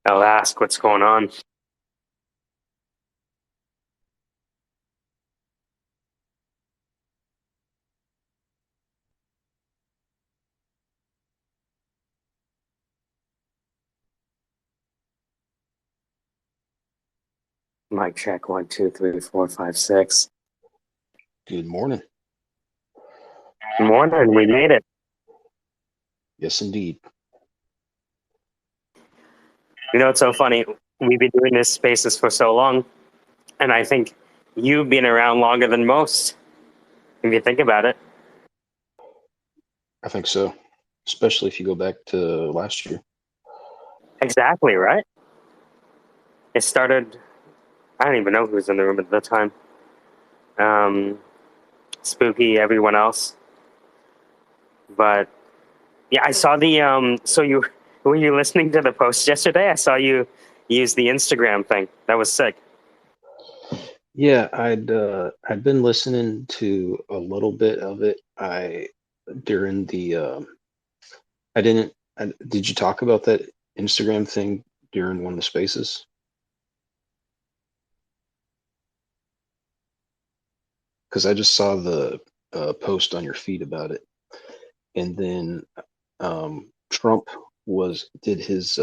I'll ask what's going on. Mic check 1, 2, 3, 4, 5, 6. Good morning. Good morning. We made it. Yes, indeed. You know, it's so funny. We've been doing this spaces for so long, and I think you've been around longer than most, if you think about it. I think so, especially if you go back to last year. Exactly, right? It started, I don't even know who was in the room at the time. Spooky, everyone else. But yeah, I saw the, were you listening to the post yesterday? I saw you use the Instagram thing. That was sick. Yeah, I'd been listening to a little bit of it. During the did you talk about that Instagram thing during one of the spaces? Because I just saw the post on your feed about it, and then Trump did his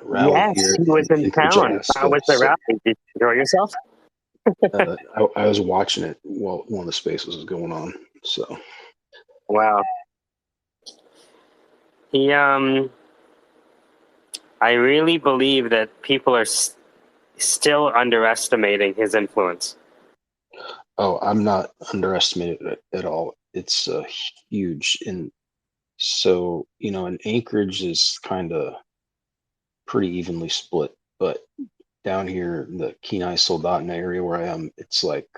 rally Yes, here he was in in town. How Nebraska. was the So rally? Did you enjoy yourself? I was watching it while one of the spaces was going on. So Wow. He, I really believe that people are still underestimating his influence. oh, I'm not underestimating it at all. It's huge. And so, and Anchorage is kind of pretty evenly split, but down here in the Kenai Soldotna area where I am, it's like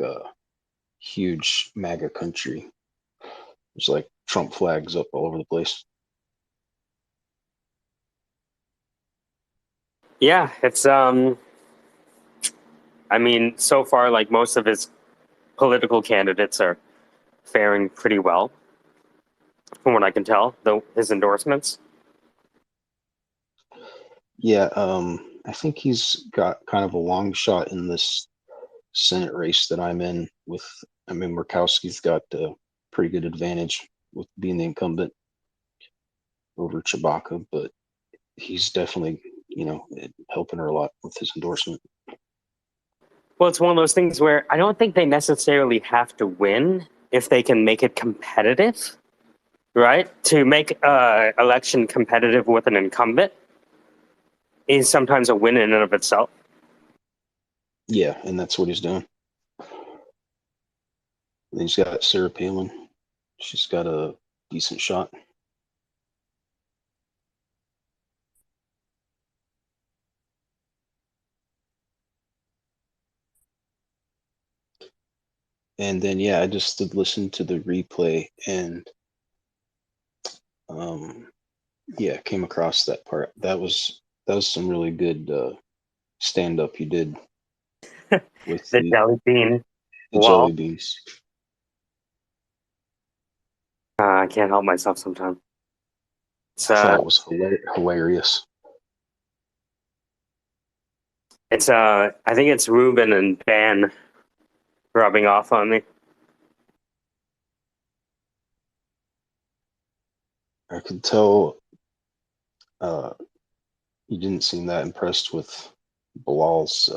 huge MAGA country. There's like Trump flags up all over the place. Yeah, it's I mean, so far like most of his political candidates are faring pretty well from what I can tell, though his endorsements. Yeah, I think he's got kind of a long shot in this Senate race that I'm in with. I mean, Murkowski's got a pretty good advantage with being the incumbent over Chewbacca, but he's definitely, helping her a lot with his endorsement. Well, it's one of those things where I don't think they necessarily have to win if they can make it competitive, right? To make election competitive with an incumbent is sometimes a win in and of itself. Yeah, and that's what he's doing. And he's got Sarah Palin. She's got a decent shot. And then yeah, I just did listen to the replay and yeah, came across that part. That was some really good stand up you did with The jelly bean the jelly wall. beans. I can't help myself sometimes. It's I thought it was hilarious. I think it's Ruben and Dan rubbing off on me. I could tell you didn't seem that impressed with Bilal's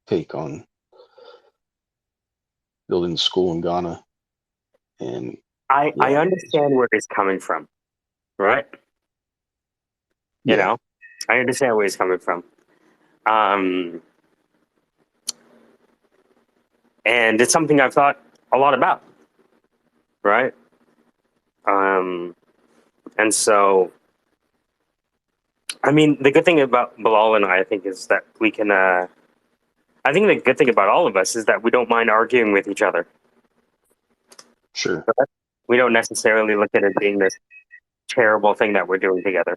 take on building the school in Ghana. And I yeah, understand where he's coming from, right? You yeah, know, I understand where he's coming from. Um, and it's something I've thought a lot about, right? And so, I mean, the good thing about Bilal and I think, is that we can, I think the good thing about all of us is that we don't mind arguing with each other. sure. We don't necessarily look at it being this terrible thing that we're doing together.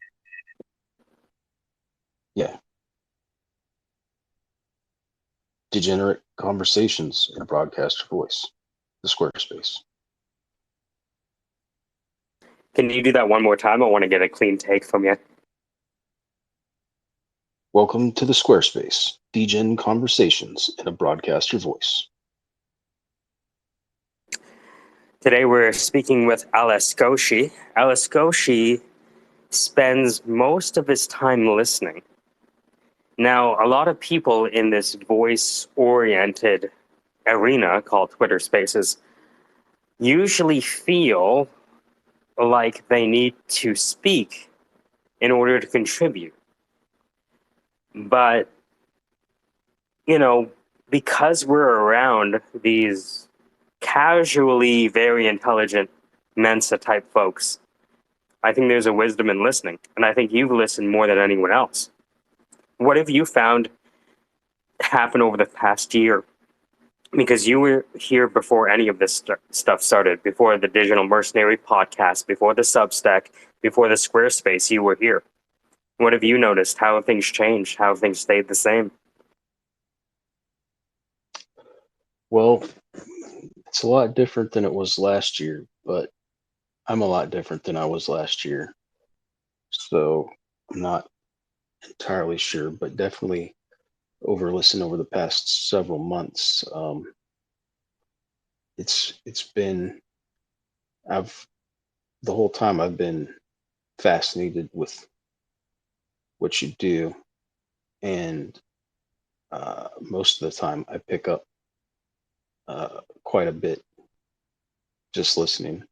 Yeah. Degenerate conversations in a broadcaster voice, the SquareSpace. Can you do that one more time? I want to get a clean take from you. Welcome to the SquareSpace, Degen conversations in a broadcaster voice. Today we're speaking with Alaskoshi. Alaskoshi spends most of his time listening. Now, a lot of people in this voice-oriented arena called Twitter Spaces usually feel like they need to speak in order to contribute. But, because we're around these casually very intelligent Mensa type folks, I think there's a wisdom in listening. And I think you've listened more than anyone else. What have you found happen over the past year? Because you were here before any of this stuff started, before the Digital Mercenary podcast, before the Substack, before the SquareSpace, you were here. What have you noticed? How have things changed? How have things stayed the same? Well, it's a lot different than it was last year, but I'm a lot different than I was last year. So I'm not entirely sure, but definitely over the past several months, it's been the whole time I've been fascinated with what you do, and most of the time I pick up quite a bit just listening.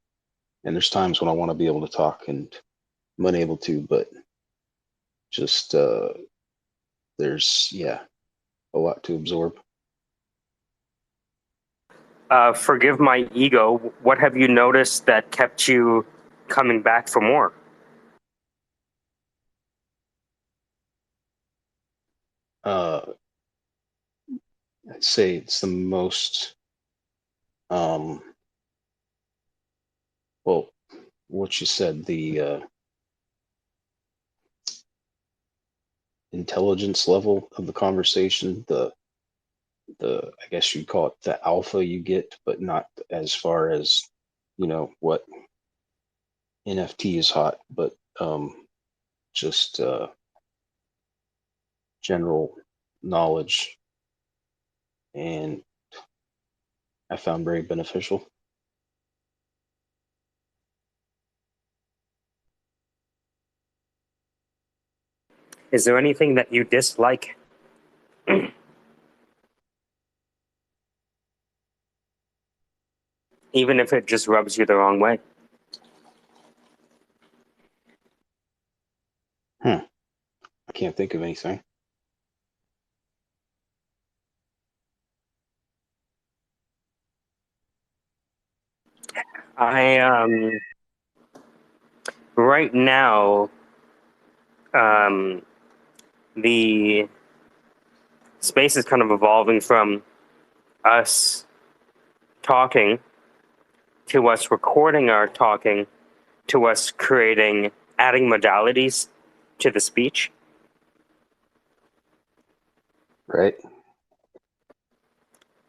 And there's times when I want to be able to talk and I'm unable to, but just there's a lot to absorb. Forgive my ego. What have you noticed that kept you coming back for more? I'd say it's the most well, what you said, the intelligence level of the conversation, the I guess you'd call it the alpha you get, but not as far as what NFT is hot, but just general knowledge, and I found very beneficial. Is there anything that you dislike? Even if it just rubs you the wrong way? I can't think of anything. Right now, the space is kind of evolving from us talking to us recording our talking to us adding modalities to the speech. Right.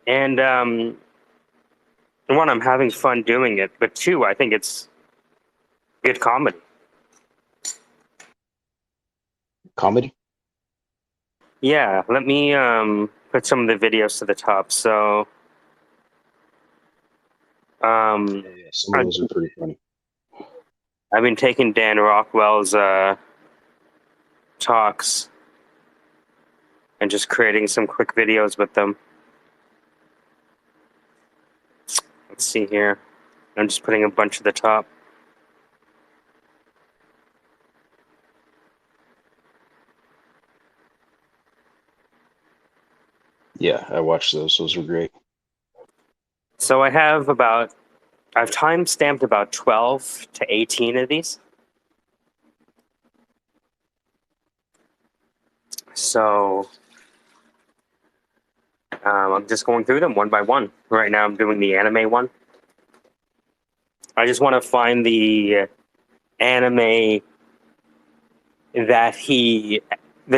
And one, I'm having fun doing it, but two, I think it's good comedy. Comedy? Yeah, let me put some of the videos to the top. So Yeah, some of those are pretty funny. I've been taking Dan Rockwell's talks and just creating some quick videos with them. Let's see here. I'm just putting a bunch at the top. Yeah, I watched those. Those were great. So I've time stamped about 12 to 18 of these. So I'm just going through them one by one. Right now I'm doing the anime one. I just want to find the anime the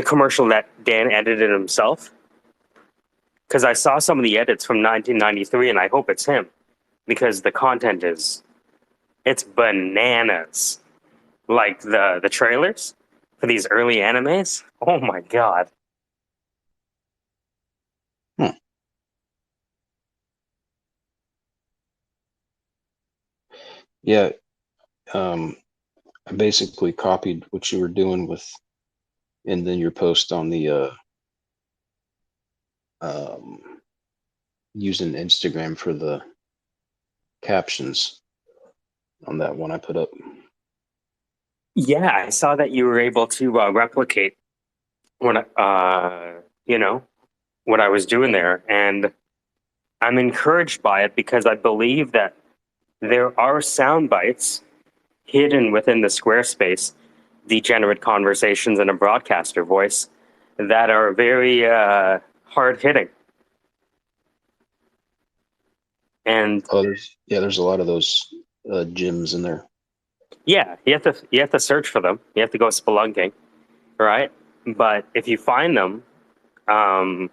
commercial that Dan edited himself. Because I saw some of the edits from 1993 and I hope it's him. Because the content it's bananas. Like the trailers for these early animes. Oh my god. Yeah, I basically copied what you were doing with, and then your post on the um, using Instagram for the captions on that one I put up. Yeah, I saw that you were able to replicate what you know what I was doing there, and I'm encouraged by it because I believe that there are sound bites hidden within the Squarespace degenerate conversations in a broadcaster voice that are very hard hitting. And Oh, there's a lot of those gems in there. yeah, you have to search for them. You have to go spelunking, right? But if you find them, um,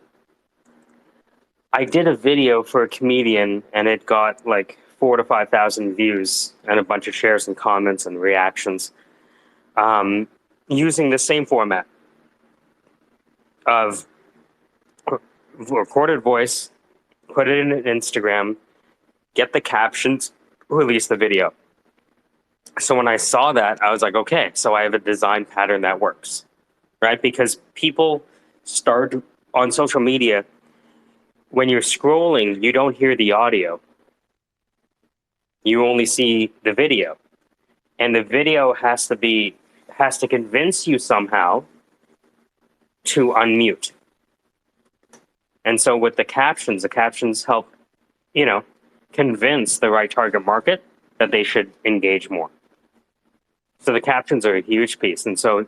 I did a video for a comedian, and it got like 4,000 to 5,000 views and a bunch of shares and comments and reactions, using the same format of recorded voice, put it in Instagram, get the captions, release the video. So when I saw that, I was like, okay, so I have a design pattern that works, right? Because people start on social media, when you're scrolling, you don't hear the audio. You only see the video. And the video has to convince you somehow to unmute. And so with the captions help, you know, convince the right target market that they should engage more. So the captions are a huge piece. And so,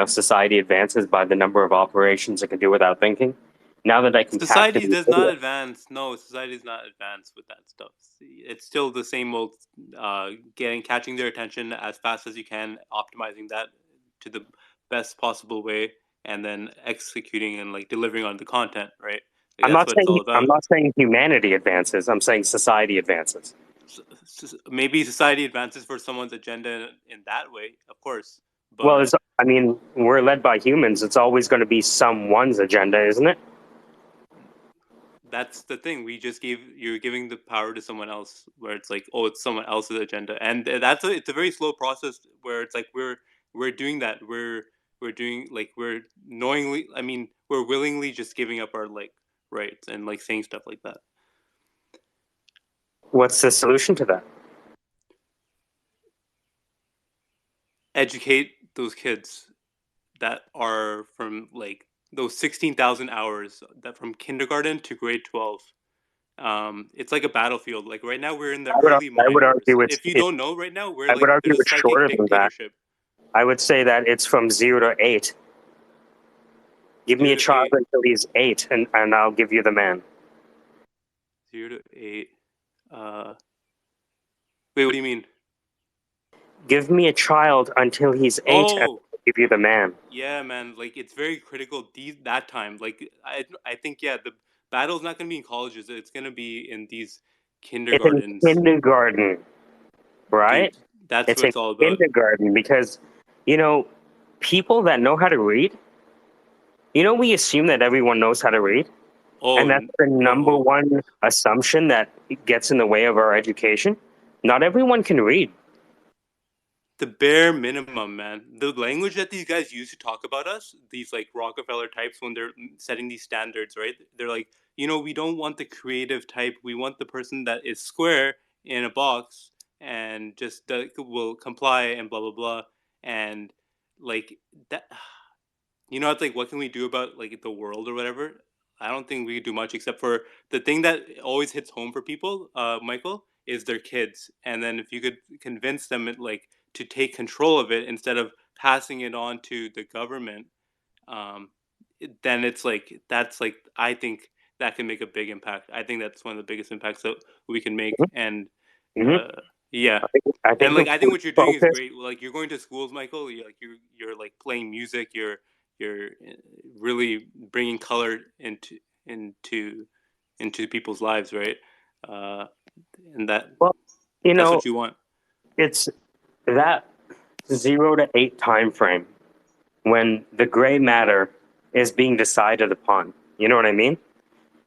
society advances by the number of operations it can do without thinking. Now that I can capture Society these does not videos, advance. No, society is not advanced with that stuff. It's still the same old, catching their attention as fast as you can, optimizing that to the best possible way, and then executing and like delivering on the content. Right? Like, that's what it's all I'm about. not saying humanity advances. I'm saying society advances. Maybe society advances for someone's agenda in that way, of course. Well, But we're led by humans. It's always going to be someone's agenda, isn't it? that's the thing. You're giving the power to someone else, where it's like, oh, it's someone else's agenda, and it's a very slow process where it's like we're doing that. We're doing like we're knowingly. I mean, we're willingly just giving up our like rights and like saying stuff like that. What's the solution to that? Educate those kids that are from like those 16,000 hours that from kindergarten to grade 12. It's like a battlefield. Like right now, we're in the early I would mind wars. argue If you don't know, right now, we're I would like argue there's a it's psychic shorter than that. dictatorship. I would say that it's from 0 to 8. Give me Zero a to child eight, until he's 8, and I'll give you the man. 0 to 8. Wait, what do you mean? Give me a child until he's 8, and Oh, I'll give you the man. yeah, man. Like it's very critical that time. Like I think yeah, the battle's not gonna be in colleges. It's gonna be in these It's in kindergartens, kindergarten, right? dude. That's It's what in it's all about. kindergarten because, you know, people that know how to read, we assume that everyone knows how to read. Oh And that's the number no. one assumption that gets in the way of our education. Not everyone can read. The bare minimum, man. The language that these guys use to talk about us, these like Rockefeller types, when they're setting these standards, right? They're like, we don't want the creative type. We want the person that is square in a box and just will comply and blah blah blah. And like that, it's like, what can we do about like the world or whatever? I don't think we could do much except for the thing that always hits home for people, Michael, is their kids. And then if you could convince them like to take control of it instead of passing it on to the government, um, then it's like that's like I think that can make a big impact. I think that's one of the biggest impacts that we can make. And Hmm. uh, yeah, I and think like if I think we what you're doing is focus, great. Like you're going to schools, Michael. You're like playing music. You're really bringing color into into people's lives, right? Uh, and well, you that's know, what you want. it's that 0 to 8 time frame. when the gray matter is being decided upon. You know what I mean?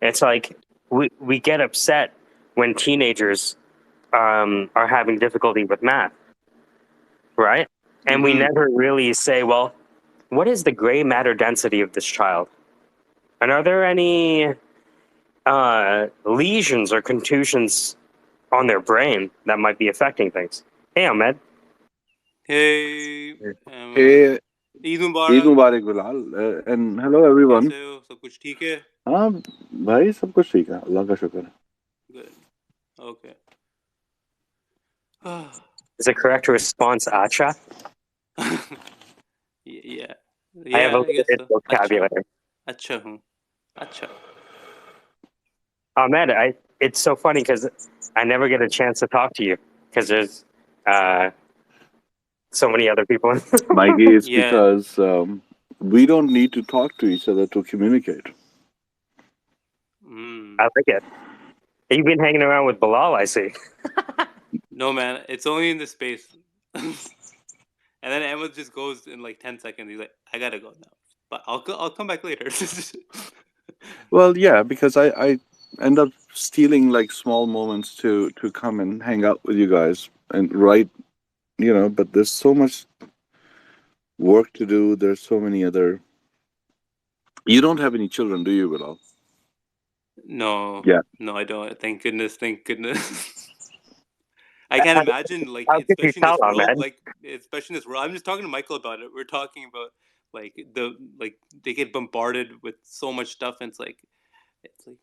It's like we get upset when teenagers are having difficulty with math, right? And we never really say, well, what is the gray matter density of this child? And are there any lesions or contusions on their brain that might be affecting things? Hey, Ahmed. Hey, Hey, Eid Eid Mubarak. Mubarak Bilal, and hello everyone. कैसे हो? सब कुछ ठीक है? हाँ भाई सब कुछ ठीक है अल्लाह का शुक्र है. Good. Okay. Is the correct response acha? Yeah. I have a I guess limited so. vocabulary. अच्छा हूँ. अच्छा. Ahmed, it's so funny because I never get a chance to talk to you because there's so many other people. Mikey, it's Yeah. because we don't need to talk to each other to communicate. I like it. You've been hanging around with Bilal, I see. No, man. It's only in the space. And then Emma just goes in like 10 seconds. He's like, I gotta go now. But I'll come back later. Well, yeah, because I end up stealing like small moments to come and hang out with you guys and write, but there's so much work to do. There's so many other. You don't have any children, do you, Bilal? No. Yeah. No, I don't. Thank goodness. Thank goodness. I can't imagine, like, How could you especially in this tell, world, Ahmed? like, especially in this world. I'm just talking to Michael about it. We're talking about, like, they get bombarded with so much stuff, and it's like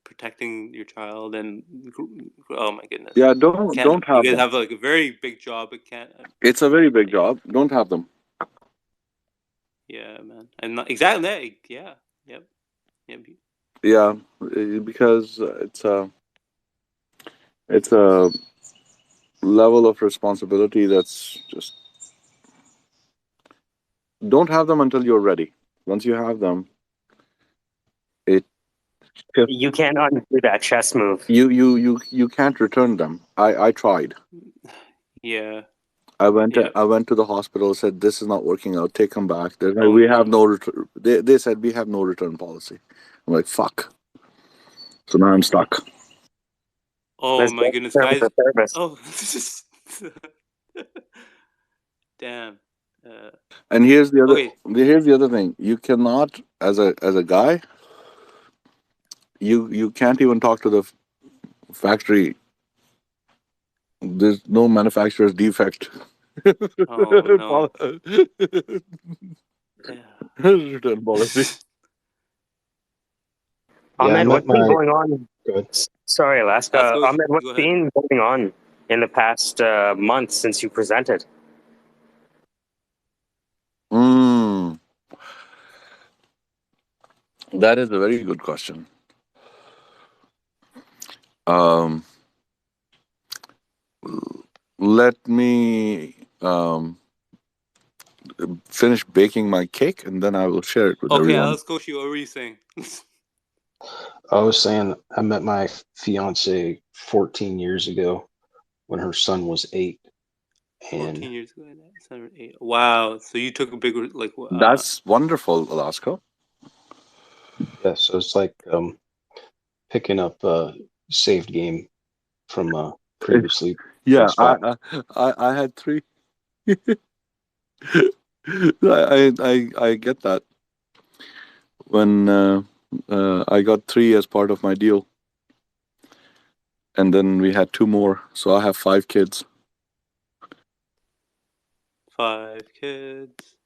protecting your child, and oh my goodness. Yeah, don't You have guys them. have like a very big job. It can't. It's a very big job. Don't have them. Yeah, man. And not, exactly that. Yeah. Yep. Yep. Yeah, because it's a level of responsibility that's just don't have them until you're ready. Once you have them, You can't undo that chess move. you can't return them. I tried. Yeah. I went Yeah. I went to the hospital. Said this is not working out. Take them back. They're like, Oh, we no. have no return. They said we have no return policy. I'm like fuck. So now I'm stuck. Oh Let's my get goodness, terms guys. of service. Oh. Damn. And here's the other. Okay. Here's the other thing. You cannot, as a guy, you can't even talk to the factory. There's no manufacturer's defect. Oh no. Yeah. Return policy. Ahmed, what's been going on? Good. Sorry, Alaska. Let's go. Ahmed, what's Go ahead. been going on in the past month since you presented? That is a very good question. Let me finish baking my cake, and then I will share it with Okay, everyone. let's go. What were you saying? I was saying I met my fiance 14 years ago when her son was 8. 14 And years ago. 7, 8. Wow. So you took a big like. That's wonderful, Alaska. yeah, so it's like picking up a saved game from previously. Yeah, spot. I had 3. I get that. When I got 3 as part of my deal, and then we had 2 more, so I have 5 kids. 5 kids.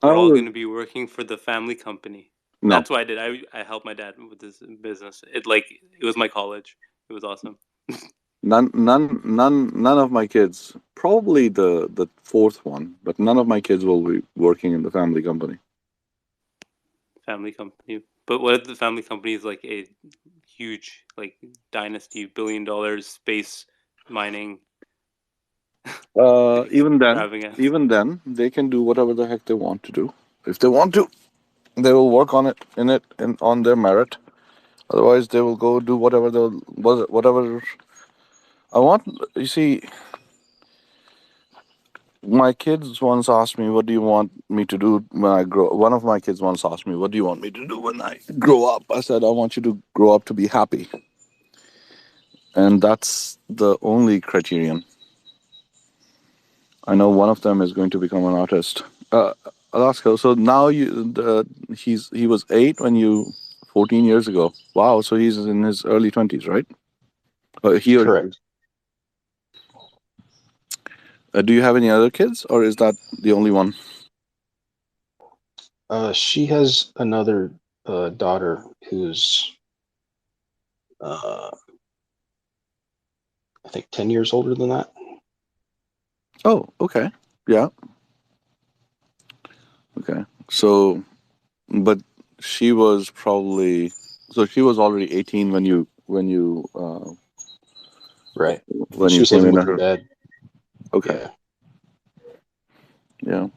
They're all going to be working for the family company. No. That's what I did. I helped my dad with this business. It was my college. It was awesome. None of my kids. Probably the 4th one, but none of my kids will be working in the family company. Family company. But what if the family company is like a huge like dynasty, $1 billion space mining? Even extravagance. then, they can do whatever the heck they want to do. If they want to, they will work on it and on their merit. Otherwise, they will go do whatever I want. You see, My kids once asked me, "What do you want me to do when I grow?" One of my kids once asked me, "What do you want me to do when I grow up?" I said, "I want you to grow up to be happy," and that's the only criterion. I know one of them is going to become an artist. Alaska. So now he was 8 when you 14 years ago. Wow. So he's in his early 20s, right? He or Correct. do you have any other kids, or is that the only one? She has another daughter who's, I think, 10 years older than that. Oh, okay. Yeah. Okay. So, but she was probably she was already 18 when you Right. when She you was came living in. with her dad. Okay. Yeah. Yeah.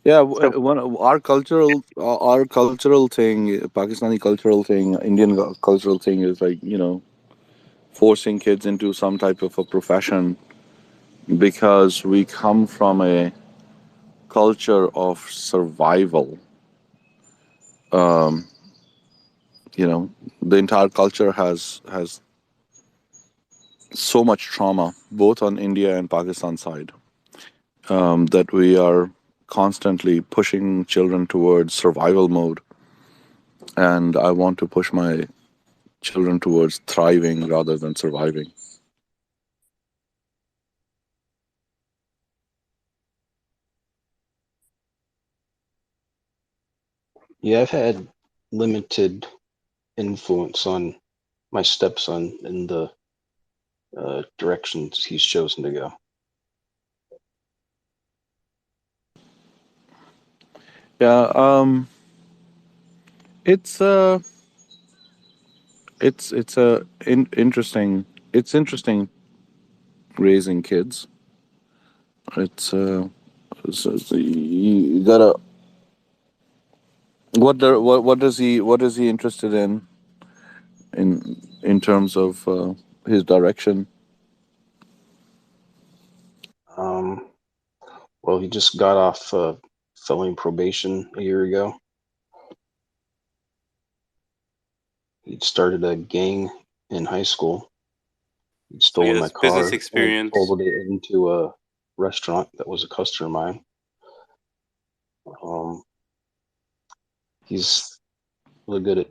Yeah, So one our cultural thing, Pakistani cultural thing, Indian cultural thing is like, forcing kids into some type of a profession because we come from a culture of survival. Um, the entire culture has so much trauma, both on India and Pakistan side, that we are constantly pushing children towards survival mode, and I want to push my children towards thriving rather than surviving. Yeah, I've had limited influence on my stepson in the directions he's chosen to go. Yeah, it's it's a interesting. It's interesting raising kids. So you gotta what is he interested in terms of his direction? Um, well, he just got off felony probation a year ago. He'd started a gang in high school. He'd So he stolen my has business car and experience. totaled it into a restaurant that was a customer of mine. He's really good at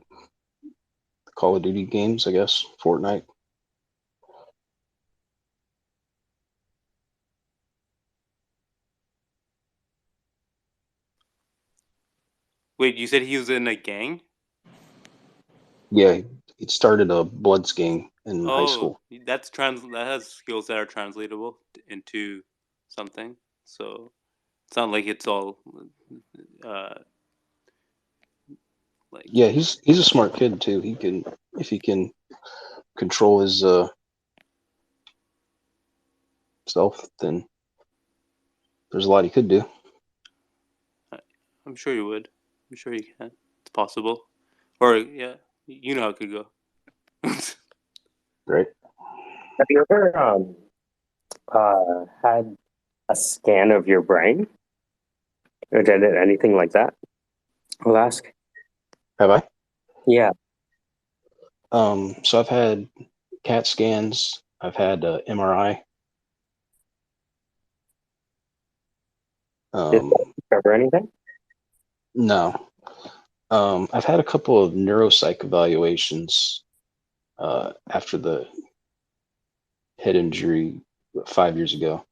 Call of Duty games, I guess, Fortnite. Wait, you said he was in a gang? Yeah, he started a Bloods gang in high Oh, school. that has skills that are translatable into something. So it's not like it's all uh like Yeah, he's a smart kid too. He can, if he can control his self, then there's a lot he could do. I'm sure you would. I'm sure you can. It's possible. Or yeah, you know how it could go. Right? have you ever had a scan of your brain or did it anything like that? I'll ask. Have I? Yeah. So I've had CAT scans. I've had MRI. Did Um, it discover anything? no. I've had a couple of neuropsych evaluations after the head injury 5 years ago,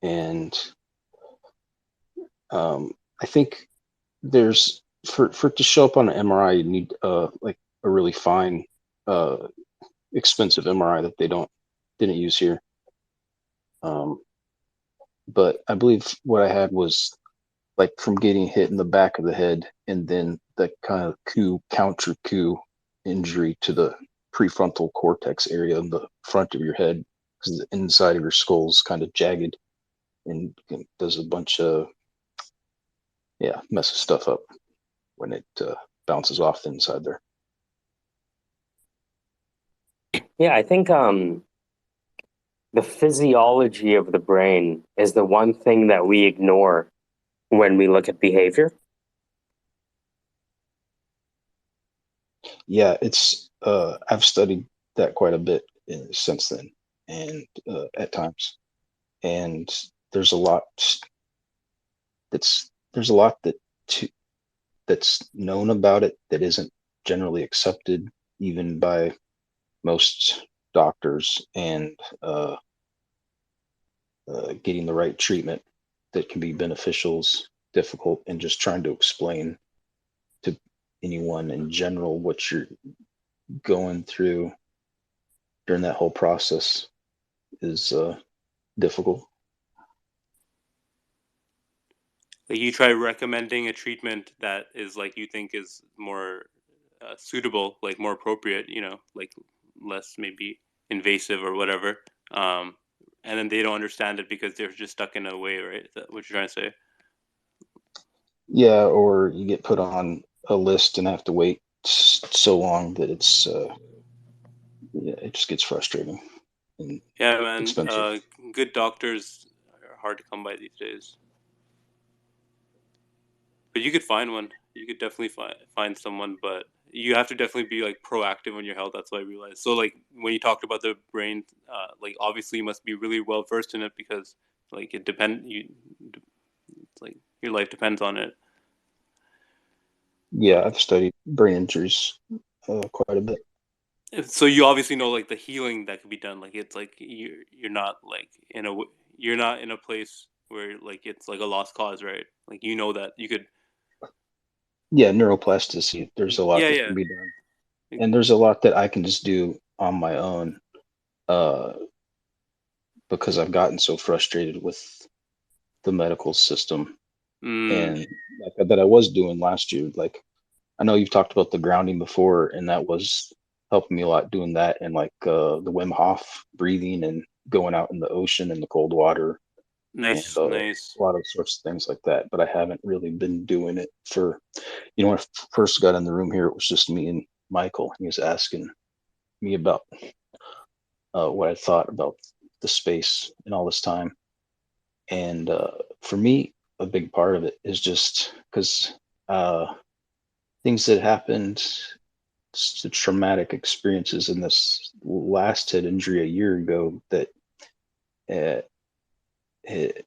and I think there's for it to show up on an MRI, you need like a really fine, expensive MRI that they didn't use here. But I believe what I had was like from getting hit in the back of the head and then the kind of counter coup injury to the prefrontal cortex area in the front of your head, because the inside of your skull is kind of jagged and does a bunch of messes stuff up when it bounces off the inside there. Yeah, I think the physiology of the brain is the one thing that we ignore when we look at behavior. Yeah, it's I've studied that quite a bit since then, and at times, and there's a lot there's a lot to, that's known about it that isn't generally accepted even by most doctors, and getting the right treatment that can be beneficial is difficult, and just trying to explain to anyone in general what you're going through during that whole process is difficult. Like you try recommending a treatment that is like you think is more suitable, like more appropriate, you know, like less maybe invasive or whatever. Um, and then they don't understand it because they're just stuck in a way, right? Is that what you're trying to say? Yeah, or you get put on a list and have to wait so long that it's yeah, it just gets frustrating and Yeah, man. expensive. Good doctors are hard to come by these days. But you could find one. You could definitely find someone, but you have to definitely be like proactive on your health. That's what I realized. So like when you talked about the brain, like obviously you must be really well versed in it because like it's like your life depends on it. Yeah, I've studied brain injuries quite a bit. So you obviously know like the healing that could be done. Like it's like you're not like you're not in a place where like it's like a lost cause, right? Like you know that you could. Yeah, neuroplasticity. There's a lot Yeah, that yeah. can be done, and there's a lot that I can just do on my own uh, because I've gotten so frustrated with the medical system, Mm, and like, that I was doing last year. Like I know you've talked about the grounding before, and that was helping me a lot doing that, and like the Wim Hof breathing and going out in the ocean in the cold water, and nice, a nice. lot of sorts of things like that. But I haven't really been doing it for, when I first got in the room here, it was just me and Michael. He was asking me about what I thought about the space and all this time. And for me, a big part of it is just because things that happened, the traumatic experiences in this last head injury a year ago that uh, it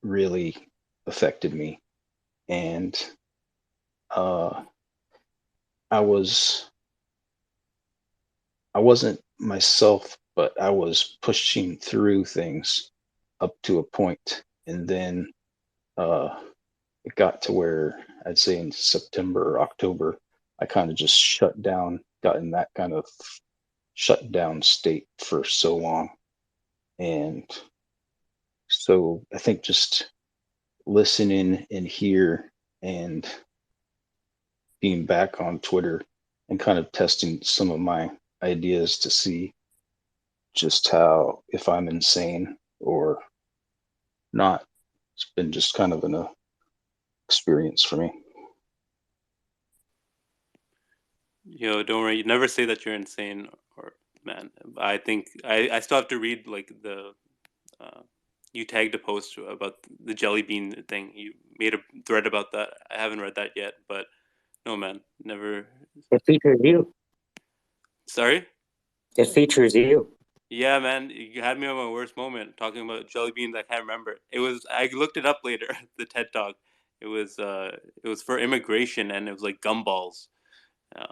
really affected me. And uh, I was I wasn't myself, but I was pushing through things up to a point, and then uh, it got to where I'd say in September or October, I kind of just shut down, got in that kind of shut down state for so long. And so I think just listening in here and being back on Twitter and kind of testing some of my ideas to see just how, if I'm insane or not, it's been just kind of an experience for me. Yo, don't worry. You never say that you're insane, or man. I think I still have to read like the uh, you tagged a post about the jelly bean thing. You made a thread about that. I haven't read that yet, but no, man, never. It features you. Sorry. It features you. Yeah, man, you had me on my worst moment talking about jelly beans. I can't remember. It was I looked it up later. The TED Talk. It was for immigration, and it was like gumballs. Uh,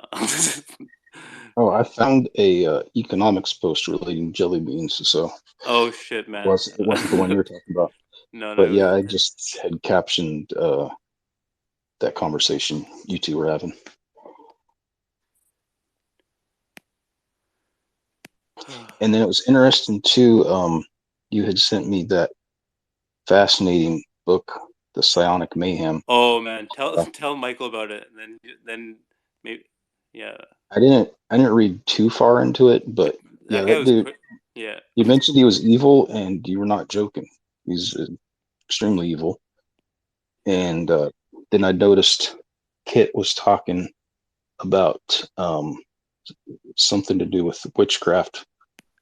Oh, I found a economics post relating jelly beans, so oh shit, man. it wasn't the one you're talking about. No, no, But it was. yeah, I just had captioned that conversation you two were having. And then it was interesting too. You had sent me that fascinating book, The Psionic Mayhem. Oh man, tell Uh, tell Michael about it, and then maybe yeah. I didn't read too far into it, but yeah, That guy that was dude. yeah. You mentioned he was evil, and you were not joking. He's extremely evil. And then I noticed Kit was talking about something to do with witchcraft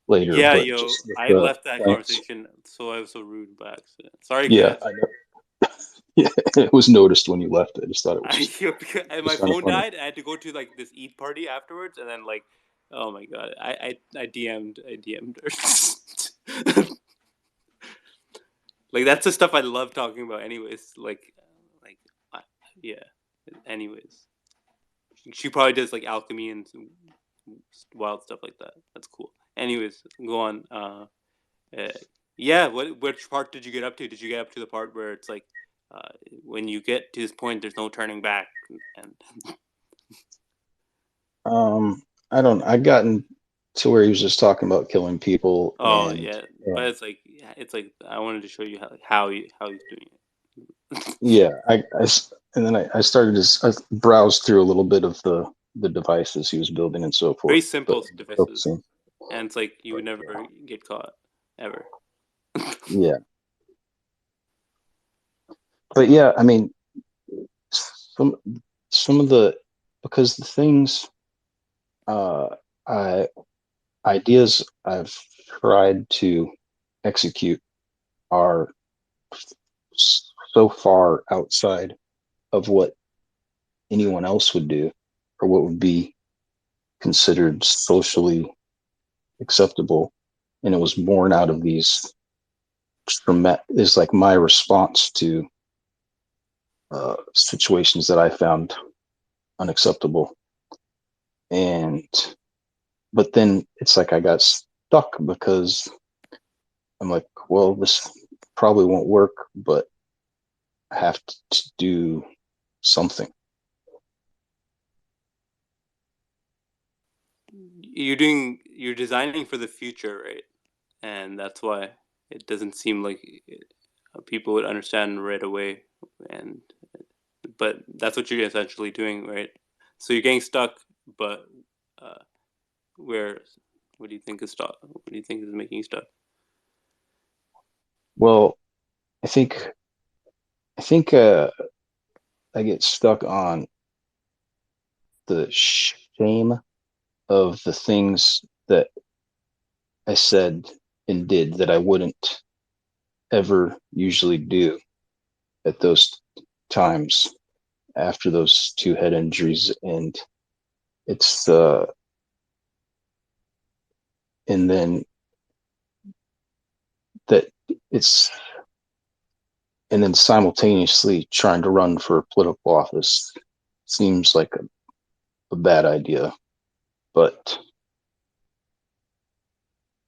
later. Yeah, but yo, just with I the left that plants. conversation, so I was so rude by accident. Sorry, Yeah, guys. I know. Yeah, it was noticed when you left. I just thought it was And my just kind of phone funny. died. I had to go to like this eat party afterwards, and then like, oh my god, I DM'd her. Like that's the stuff I love talking about. Anyways, like, yeah. Anyways, she probably does like alchemy and some wild stuff like that. That's cool. Anyways, go on. Yeah. Which part did you get up to? Did you get up to the part where it's like, when you get to this point, there's no turning back? And I don't. I gotten to where he was just talking about killing people, oh and yeah, but it's like I wanted to show you how he's doing it. yeah, and then I started to browse through a little bit of the devices he was building and so Very forth. simple But devices, focusing, and it's like you would never get caught ever. yeah. But yeah, I mean, some of the because the things, I ideas I've tried to execute are so far outside of what anyone else would do or what would be considered socially acceptable, and it was born out of these is like my response to situations that I found unacceptable. And but then it's like I got stuck because I'm like, well, this probably won't work, but I have to do something. You're designing for the future, right? And that's why it doesn't seem like people would understand right away. And but that's what you're essentially doing, right? So you're getting stuck, but uh, where? What do you think is stuck? What do you think is making you stuck? Well, I think I get stuck on the shame of the things that I said and did that I wouldn't ever usually do at those times after those two head injuries. And it's and then that it's and then simultaneously trying to run for political office seems like a bad idea, but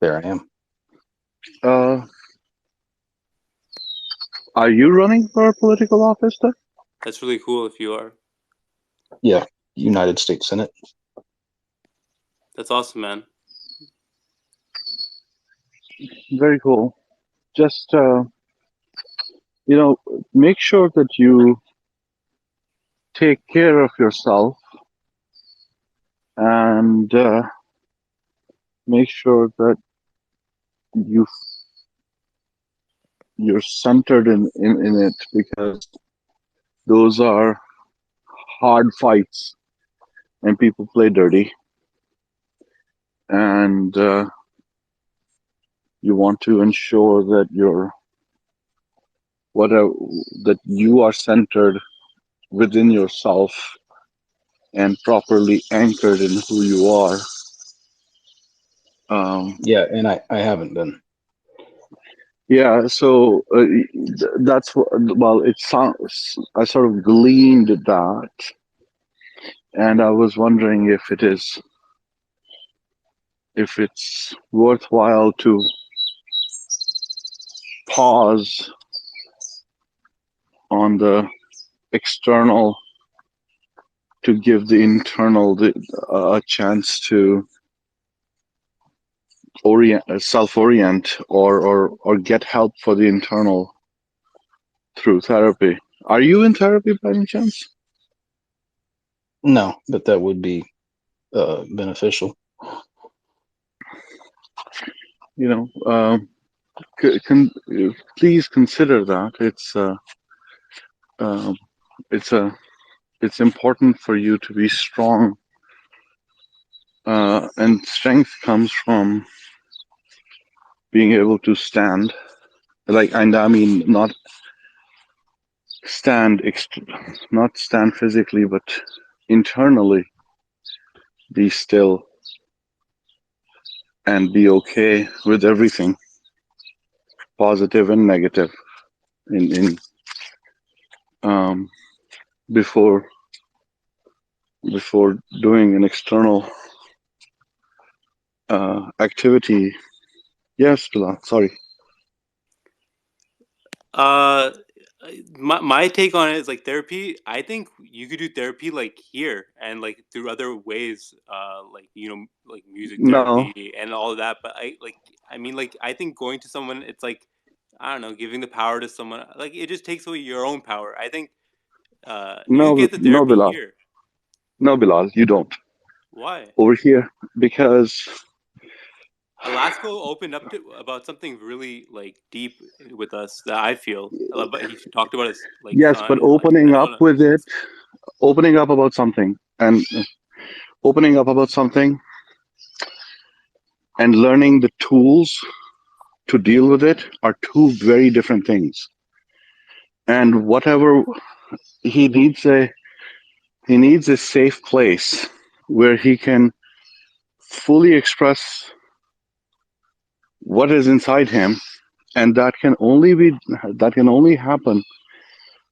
there I am. Are you running for a political office, then? That's really cool if you are. Yeah, United States Senate. That's awesome, man. Very cool. Just make sure that you take care of yourself and make sure that you you're centered in it, because those are hard fights and people play dirty, and you want to ensure that that you are centered within yourself and properly anchored in who you are. Yeah, and I haven't been. Yeah, so that's what, well, it sounds, I sort of gleaned that, and I was wondering if it's worthwhile to pause on the external to give the internal a chance to self-orient, or get help for the internal through therapy. Are you in therapy by any chance? No, but that would be beneficial. Please consider that. It's important for you to be strong and strength comes from being able to stand, and I mean not stand physically, but internally, be still and be okay with everything, positive and negative, in before doing an external activity. Yes, Bilal, sorry. My take on it is like therapy. I think you could do therapy like here and like through other ways, like like music No, therapy and all of that. But I mean, like I think going to someone, it's like I don't know, giving the power to someone. Like it just takes away your own power. I think you no, get the therapy Bilal. here. No, Bilal, you don't. Why? Over here, because Alaska opened up to about something really like deep with us that I feel. But he talked about his like yes, but son. Like I don't want to. opening up about something, and opening up about something, and learning the tools to deal with it are two very different things. And whatever he needs a safe place where he can fully express what is inside him, and that can only happen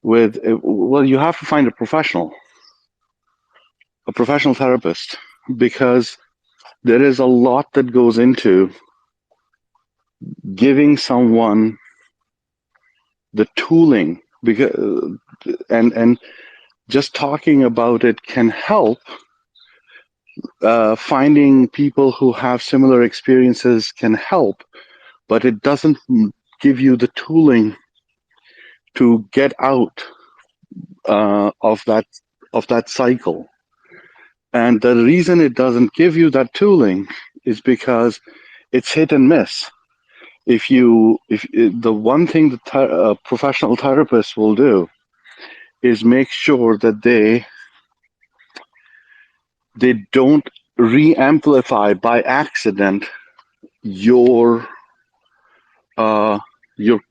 with, well, you have to find a professional therapist, because there is a lot that goes into giving someone the tooling, because and just talking about it can help. Finding people who have similar experiences can help, but it doesn't give you the tooling to get out of that cycle. And the reason it doesn't give you that tooling is because it's hit and miss. If the one thing the professional therapist will do is make sure that they don't re-amplify by accident your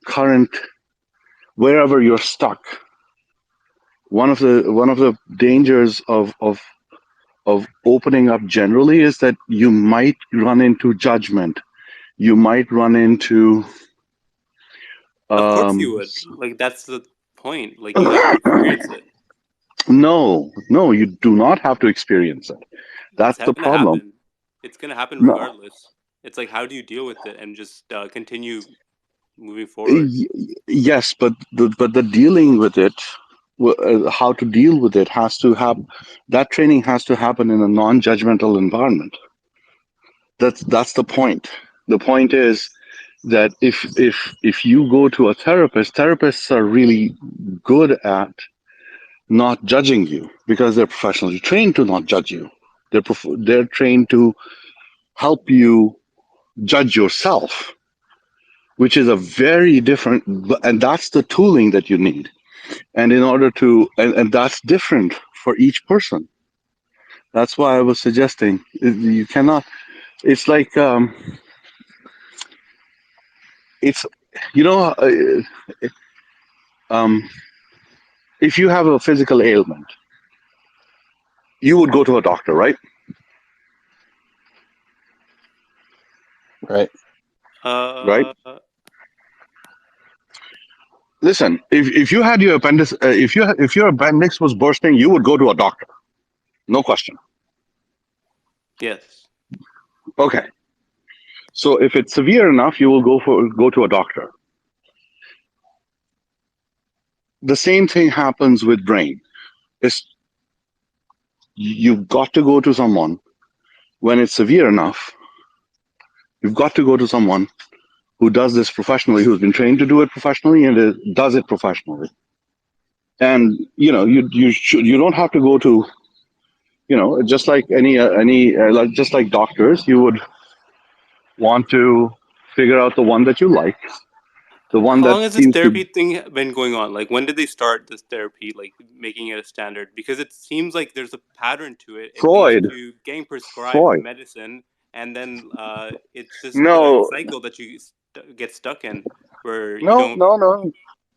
current, wherever you're stuck. One of the dangers of opening up generally is that you might run into judgment. You might run into Of course you would. Like that's the point. Like you have to experience it. no, you do not have to experience it. That's the Gonna problem. happen. It's gonna happen No. regardless. It's like how do you deal with it and just continue moving forward? Yes, but the dealing with it, how to deal with it, has to happen. That training has to happen in a non-judgmental environment. That's the point. The point is that if you go to a therapist, therapists are really good at not judging you, because they're professionally trained to not judge you. They're trained to help you judge yourself, which is a very different, and that's the tooling that you need. And in order to, and that's different for each person. That's why I was suggesting you cannot. It's like it's you know if you have a physical ailment, you would go to a doctor, right? Right. Right. Uh, Listen, if you had your appendix, if your appendix was bursting, you would go to a doctor, no question. yes. Okay. So if it's severe enough, you will go to a doctor. The same thing happens with brain. It's, you've got to go to someone when it's severe enough. You've got to go to someone who does this professionally, who's been trained to do it professionally, and does it professionally. And you don't have to go to, just like just like doctors, you would want to figure out the one that you like, the one How that long has this seems therapy to thing been going on? Like, when did they start this therapy, like making it a standard? Because it seems like there's a pattern to it. It leads Freud. to getting prescribed Freud. medicine, and then it's just a No, cycle that you get stuck in, where you no, don't. no, no.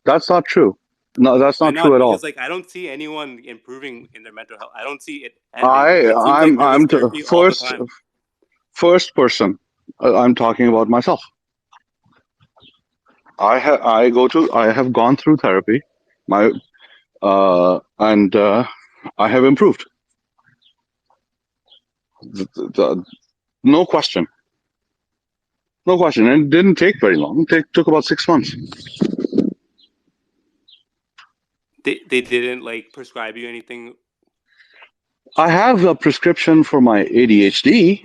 That's not true. No, that's Why not true not? at Because all. like I don't see anyone improving in their mental health. I don't see it ending. It seems like there is I'm therapy all the first time. first person. I'm talking about myself. I have gone through therapy, my and I have improved. No question, no question. And it didn't take very long. It took about 6 months. They didn't like prescribe you anything. I have a prescription for my ADHD,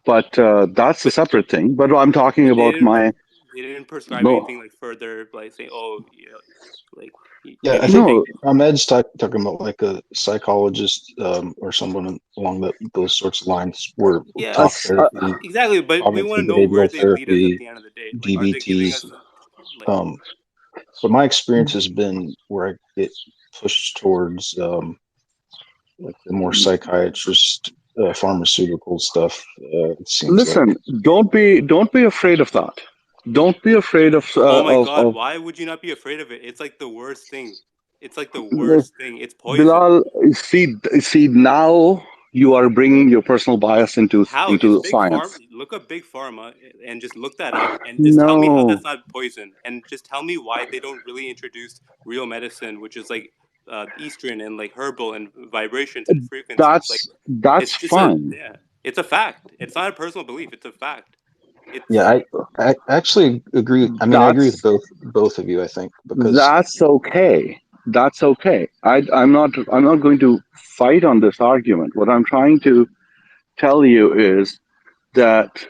but that's a But separate thing. But I'm talking but about my they didn't prescribe no, anything like further, like say, oh, yeah, like Yeah, I maybe think take. no. Ahmed's talking about like a psychologist or someone along those sorts of lines where Yeah, talk Us- therapy, exactly. But we want cognitive to know where behavioral they lead us at therapy, the end of the day. Like, are they giving DBTs. us like? But my experience has been where I get pushed towards like the more psychiatrist, pharmaceutical stuff. It seems like. Listen, don't be afraid of that. Don't be afraid Oh my God, of why would you not be afraid of it? It's like the worst thing. It's like the worst thing. It's poison. Bilal. See now you are bringing your personal bias How is into big pharma? science. Look up big pharma and just look that up and just tell me how No, that's not poison and just tell me why they don't really introduce real medicine, which is like Eastern and like herbal and vibrations and frequencies. Like that's it's just a fine. yeah, it's a fact. It's not a personal belief. It's a fact. Yeah, It's I actually agree. I mean, I agree with That's both of you. I think because that's okay. That's okay. I'm not going to fight on this argument. What I'm trying to tell you is that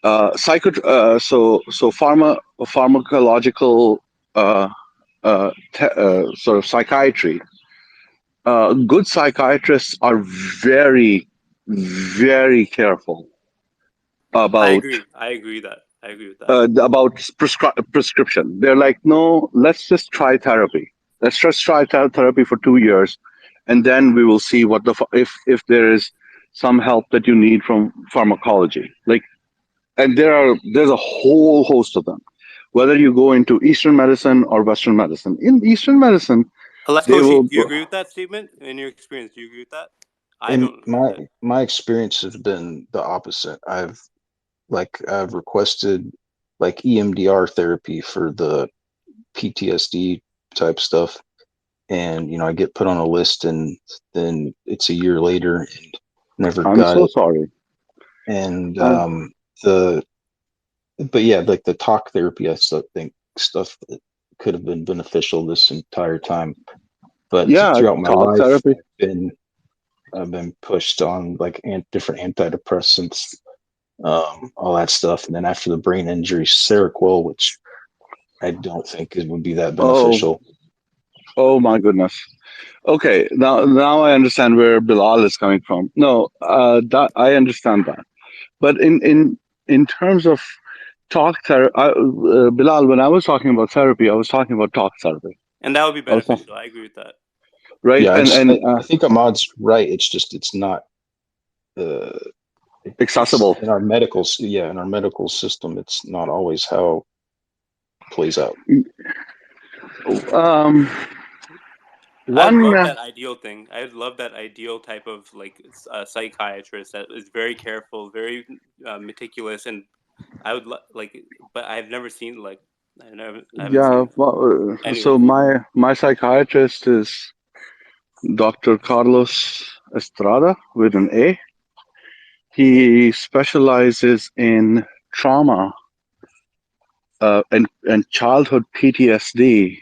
pharmacological sort of psychiatry. Good psychiatrists are very, very careful I about agree. I agree with that. prescription. They're like, no, let's just try therapy. Let's just try therapy for 2 years, and then we will see what if there is some help that you need from pharmacology. Like, and there's a whole host of them. Whether you go into Eastern medicine or Western medicine, in Eastern medicine, Alex they Koshi, will. do you agree with that statement? In your experience, do you agree with that? I in don't agree with it. my experience has been the opposite. I've requested like EMDR therapy for the PTSD type stuff, and I get put on a list, and then it's a year later and never I'm got so it. sorry. And I'm the but yeah, like the talk therapy, I still think stuff that could have been beneficial this entire time. But Yeah, throughout my talk life, therapy. I've been pushed on like different antidepressants, all that stuff, and then after the brain injury, Seroquel, which I don't think it would be that Oh, beneficial. oh my goodness. Okay, now I understand where Bilal is coming from. No, that I understand that. But in terms of talk therapy, Bilal, when I was talking about therapy, I was talking about talk therapy. And that would be I was beneficial. I agree with that. right, Yeah, and I think Ahmad's right. It's just it's not uh, it's accessible. in our in our medical system. It's not always how it plays out. Um, I would one, love that ideal thing. I would love that ideal type of like psychiatrist that is very careful, very meticulous, and I would like, but I've never seen like I haven't yeah. seen. Well, so Anyways, my psychiatrist is Dr. Carlos Estrada with an A. He specializes in trauma and childhood PTSD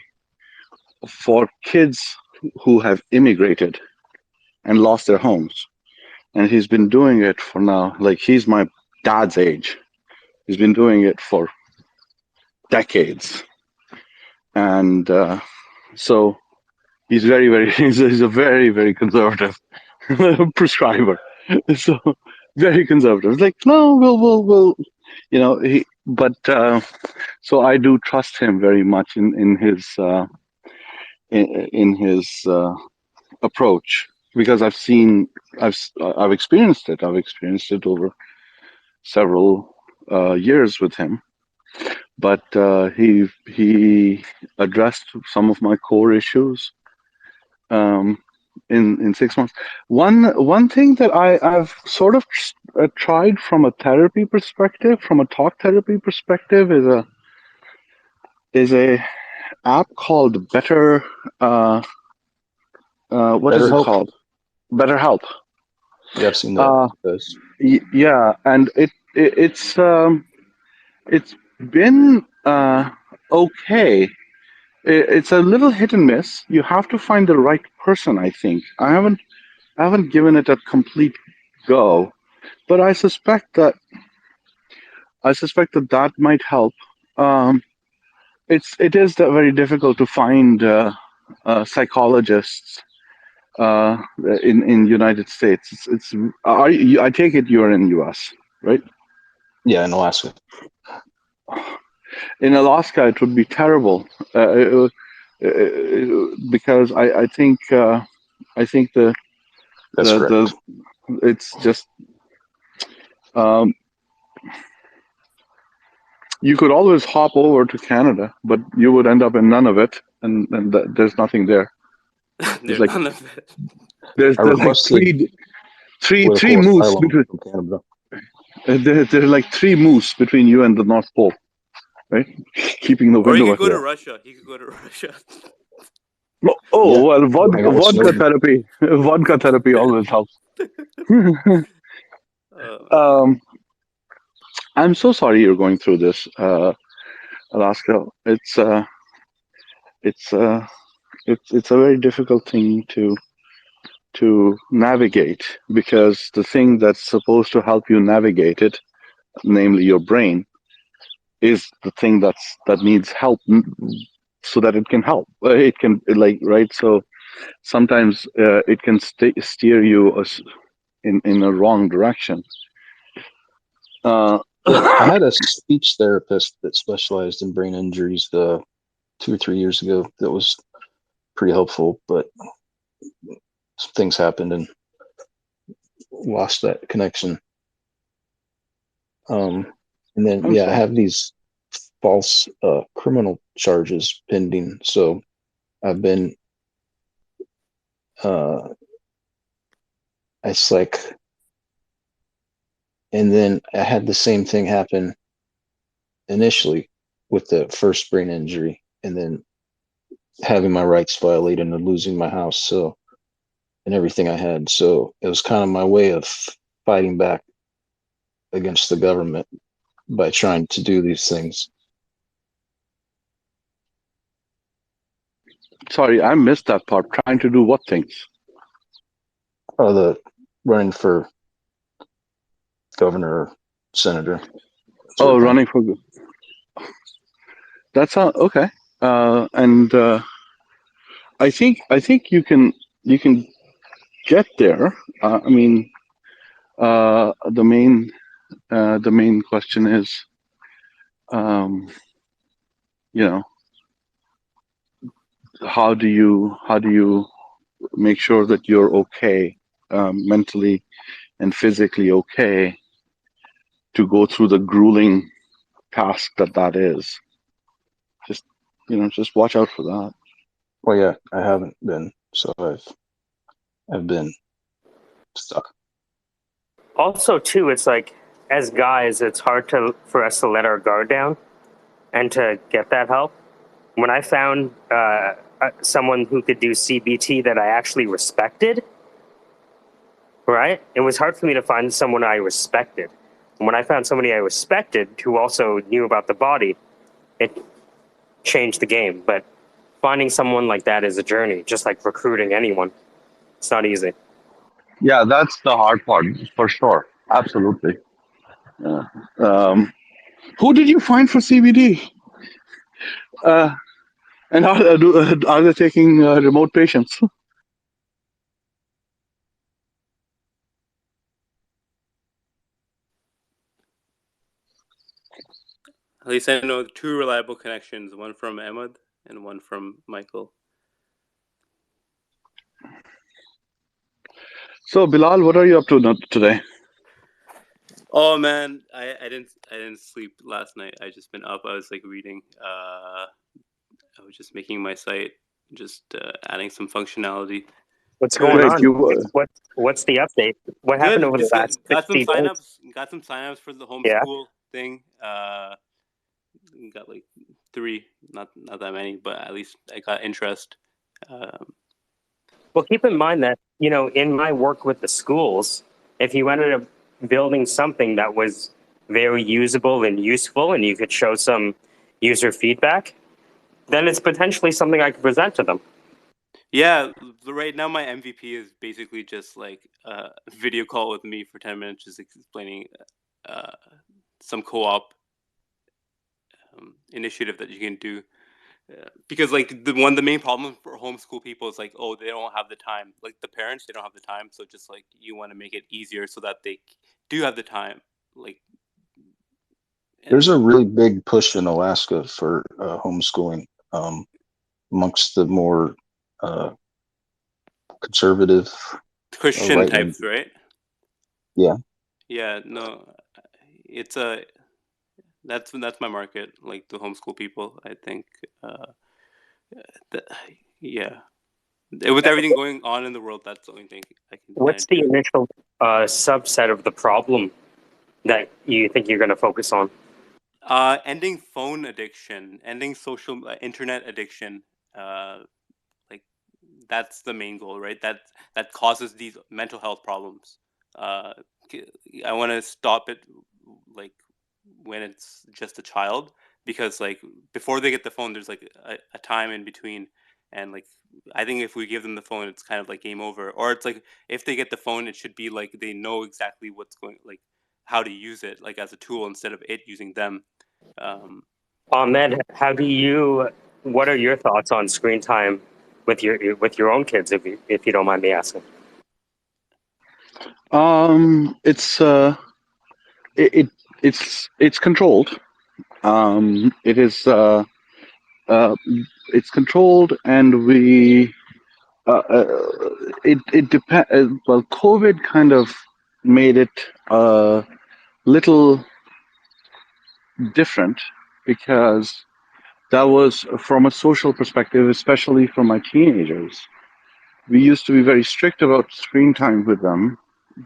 for kids who have immigrated and lost their homes. And he's been doing it for now, like he's my dad's age. He's been doing it for decades. And so he's he's a very, very conservative prescriber. So very conservative. It's like, no, we'll, but so I do trust him very much in his approach, because I've experienced it. I've experienced it over several years with him. But he addressed some of my core issues in 6 months. One thing that I've sort of tried from a therapy perspective, from a talk therapy perspective, is a app called Better. What is it BetterHelp? called? BetterHelp. Yeah, I've seen that. Yeah, and it's been okay. It's a little hit and miss. You have to find the right person, I think. I haven't given it a complete go, but I suspect that that might help. It is very difficult to find psychologists in United States. I take it you're in US, right? Yeah, in Alaska. In Alaska, it would be terrible because I think That's correct. it's just you could always hop over to Canada, but you would end up in none of it, and there's nothing there. There's none of it. There's I like requested three political moose asylum between from Canada. there's like 3 moose between you and the North Pole, right? Keeping the Or wind he away. could go to Russia. He could go to Russia. Oh Yeah. well, I got what's vodka good. therapy. Vodka therapy always helps. I'm so sorry you're going through this, Alaska. It's a very difficult thing to navigate, because the thing that's supposed to help you navigate it, namely your brain, is the thing that needs help, so that it can help. It can, like, right. So sometimes it can steer you in a wrong direction. Yeah, I had a speech therapist that specialized in brain injuries 2 or 3 years ago. That was pretty helpful, but some things happened and lost that connection. And then I have these false criminal charges pending. So I've been it's like, and then I had the same thing happen initially with the first brain injury, and then having my rights violated and losing my house, so, and everything I had. So it was kind of my way of fighting back against the government by trying to do these things. Sorry, I missed that part. Trying to do what things? Oh, the running for governor or senator. Oh, running for. That's okay. And I think you can get there. I mean, the main question is, you know, how do you make sure that you're okay, mentally and physically okay, to go through the grueling task that is. Just watch out for that. Well, yeah, I haven't been, so I've been stuck. Also, too, it's like, as guys, it's hard for us to let our guard down and to get that help. When I found someone who could do CBT that I actually respected, right? It was hard for me to find someone I respected. And when I found somebody I respected who also knew about the body, it changed the game. But finding someone like that is a journey, just like recruiting anyone. It's not easy. Yeah, that's the hard part, for sure. Absolutely. Who did you find for CBD? And are they taking remote patients? At least I know 2 reliable connections, one from Ahmed and one from Michael. So Bilal, what are you up to today? Oh man, I didn't sleep last night. I just been up. I was like reading. I was just making my site, just adding some functionality. What's Good. going Great. on? What's the update? What happened Good. over the Just last got some 60 days? signups. Got some signups for the Yeah. homeschool thing. Got like 3, not that many, but at least I got interest. Well, keep in mind that, in my work with the schools, if you ended up building something that was very usable and useful and you could show some user feedback, then it's potentially something I could present to them. Yeah, right now my MVP is basically just like a video call with me for 10 minutes, just explaining some co-op initiative that you can do. Because like the main problem for homeschool people is like, oh, they don't have the time. Like the parents, they don't have the time. So just like you want to make it easier so that they do have the time. Like There's a really big push in Alaska for homeschooling amongst the more conservative Christian right wing. types, right? Yeah. Yeah, no, it's that's my market, like the homeschool people. I think, yeah, with everything going on in the world, that's the only thing I can What's the do. initial subset of the problem that you think you're going to focus on? Ending phone addiction, ending social internet addiction. Like that's the main goal, right? That causes these mental health problems. I want to stop it, like when it's just a child, because like before they get the phone, there's like a time in between, and like I think if we give them the phone, it's kind of like game over. Or it's like if they get the phone, it should be like they know exactly what's going, like how to use it, like as a tool instead of it using them. Ahmed, what are your thoughts on screen time with your own kids, if you don't mind me asking? It's it's controlled. It is uh, it's controlled, and we it depend. Well, COVID kind of made it a little different because that was from a social perspective, especially for my teenagers. We used to be very strict about screen time with them,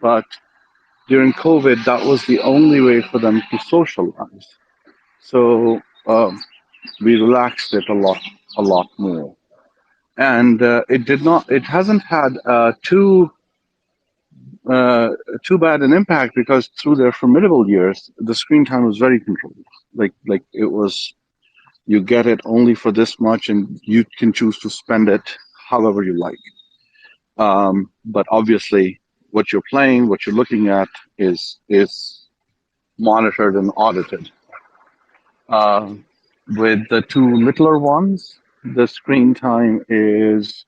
but during COVID, that was the only way for them to socialize. So we relaxed it a lot more, and it hasn't had uh, too bad an impact because through their formidable years, the screen time was very controlled. Like it was, you get it only for this much, and you can choose to spend it however you like. But obviously, what you're playing, what you're looking at, is monitored and audited. Uh, with the 2 littler ones, the screen time is,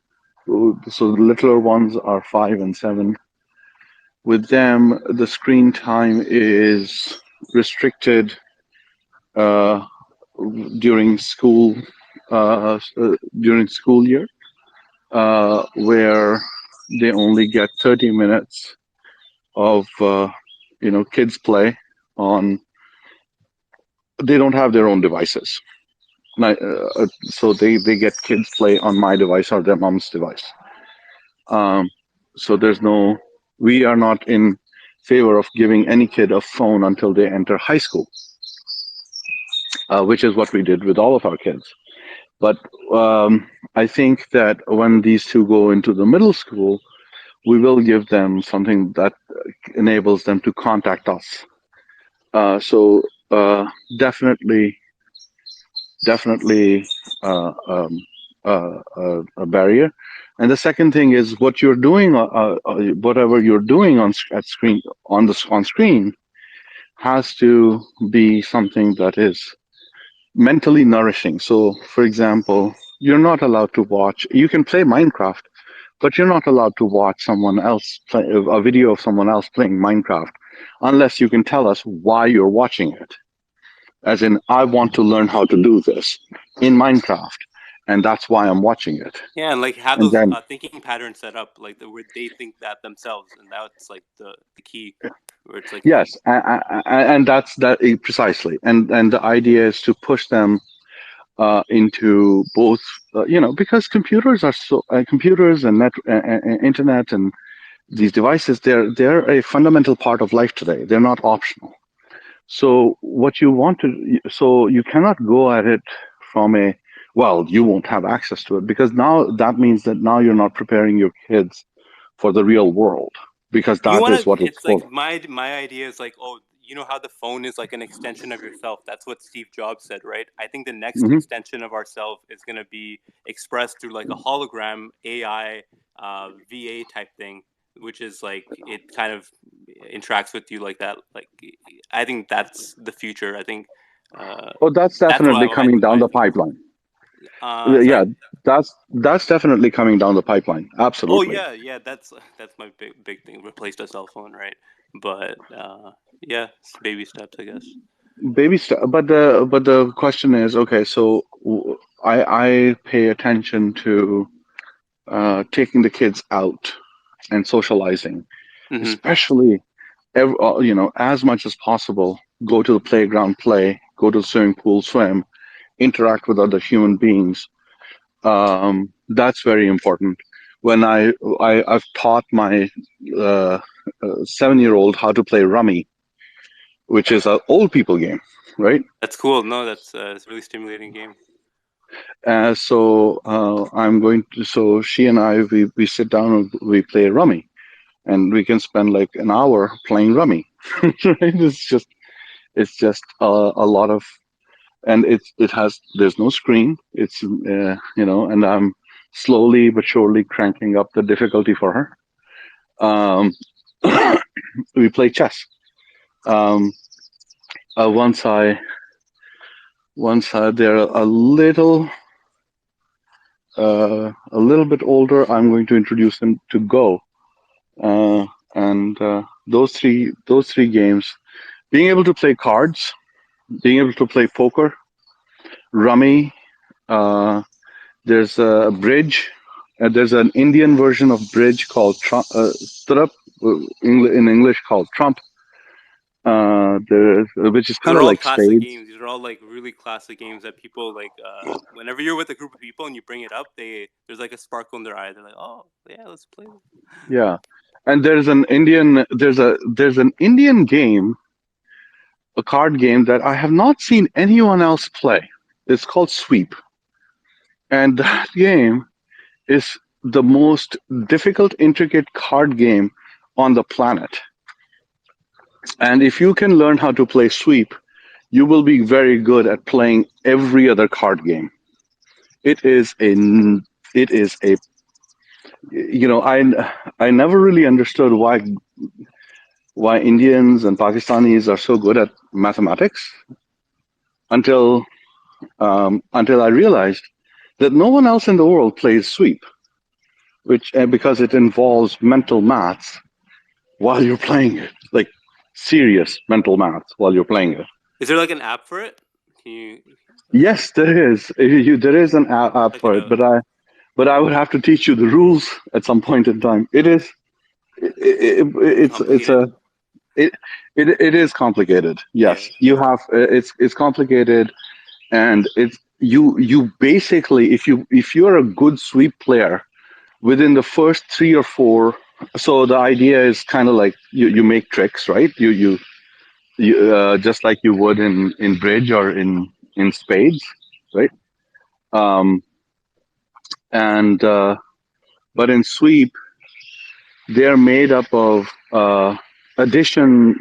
so the littler ones are 5 and 7. With them, the screen time is restricted uh, during school during school year, where they only get 30 minutes of kids play on. They don't have their own devices, so they get kids play on my device or their mom's device. So there's no. We are not in favor of giving any kid a phone until they enter high school, which is what we did with all of our kids. But I think that when these 2 go into the middle school, we will give them something that enables them to contact us. So definitely a barrier. And the second thing is what you're doing, whatever you're doing on screen has to be something that is mentally nourishing. So, for example, you're not allowed to watch. You can play Minecraft, but you're not allowed to watch someone else play a video of someone else playing Minecraft unless you can tell us why you're watching it. as in I want to learn how to do this in Minecraft, and that's why I'm watching it. Yeah, and like have And those then thinking patterns set up, like where they think that themselves, and that's like the key, where it's like yes, and that's that precisely, and the idea is to push them into both, because computers and internet and these devices, they're a fundamental part of life today. They're not optional. So so you cannot go at it from you won't have access to it, because now that means that now you're not preparing your kids for the real world, because you that want is to. what it's It's for. like my idea is like, oh, you know how the phone is like an extension of yourself. That's what Steve Jobs said, right? I think the next Hmm. extension of ourself is going to be expressed through like a hologram AI VA type thing, which is like it kind of interacts with you like that. Like I think that's the future. I think Oh, that's that's definitely what coming down I the think. pipeline. Yeah, Sorry. that's definitely coming down the pipeline. Oh Absolutely. yeah. That's my big thing. Replace the cell phone, right? But yeah, it's baby steps, I guess. But the question is, okay, so I pay attention to taking the kids out and socializing, Hmm. especially as much as possible. Go to the playground, play. Go to the swimming pool, swim. Interact with other human beings. That's very important. When I've taught my 7-year-old how to play rummy, which is an old people game, right? That's cool. No, that's it's a really stimulating game. So she and I, we sit down and we play rummy, and we can spend like an hour playing rummy. Right? It's just a lot of, and there's no screen. And I'm slowly but surely cranking up the difficulty for her. Um, we play chess. Um, once they're a little bit older, I'm going to introduce them to Go, and those three games. Being able to play cards, being able to play poker, rummy. There's a bridge. There's an Indian version of bridge called Trup, in English called Trump. Which is These kind are of all like classic spades. games. These are all like really classic games that people like. Whenever you're with a group of people and you bring it up, there's like a sparkle in their eye. They're like, "Oh yeah, let's play this." Yeah, and there's an Indian game, a card game that I have not seen anyone else play. It's called Sweep, and that game is the most difficult, intricate card game on the planet. And if you can learn how to play Sweep, you will be very good at playing every other card game. It is a I never really understood why Indians and Pakistanis are so good at mathematics until I realized that no one else in the world plays Sweep, which because it involves mental maths while you're playing it, like serious mental maths while you're playing it. Is there like an app for it? Can you Yes, there is. There is an app check for it it, out? but I would have to teach you the rules at some point in time. It's Complicated? it is complicated. Yeah. Yes, it's complicated, and you basically, if you're a good Sweep player within the first 3 or 4. So the idea is kind of like you make tricks, right? You just like you would in bridge or in spades, right? Um, and But in Sweep, they're made up of addition.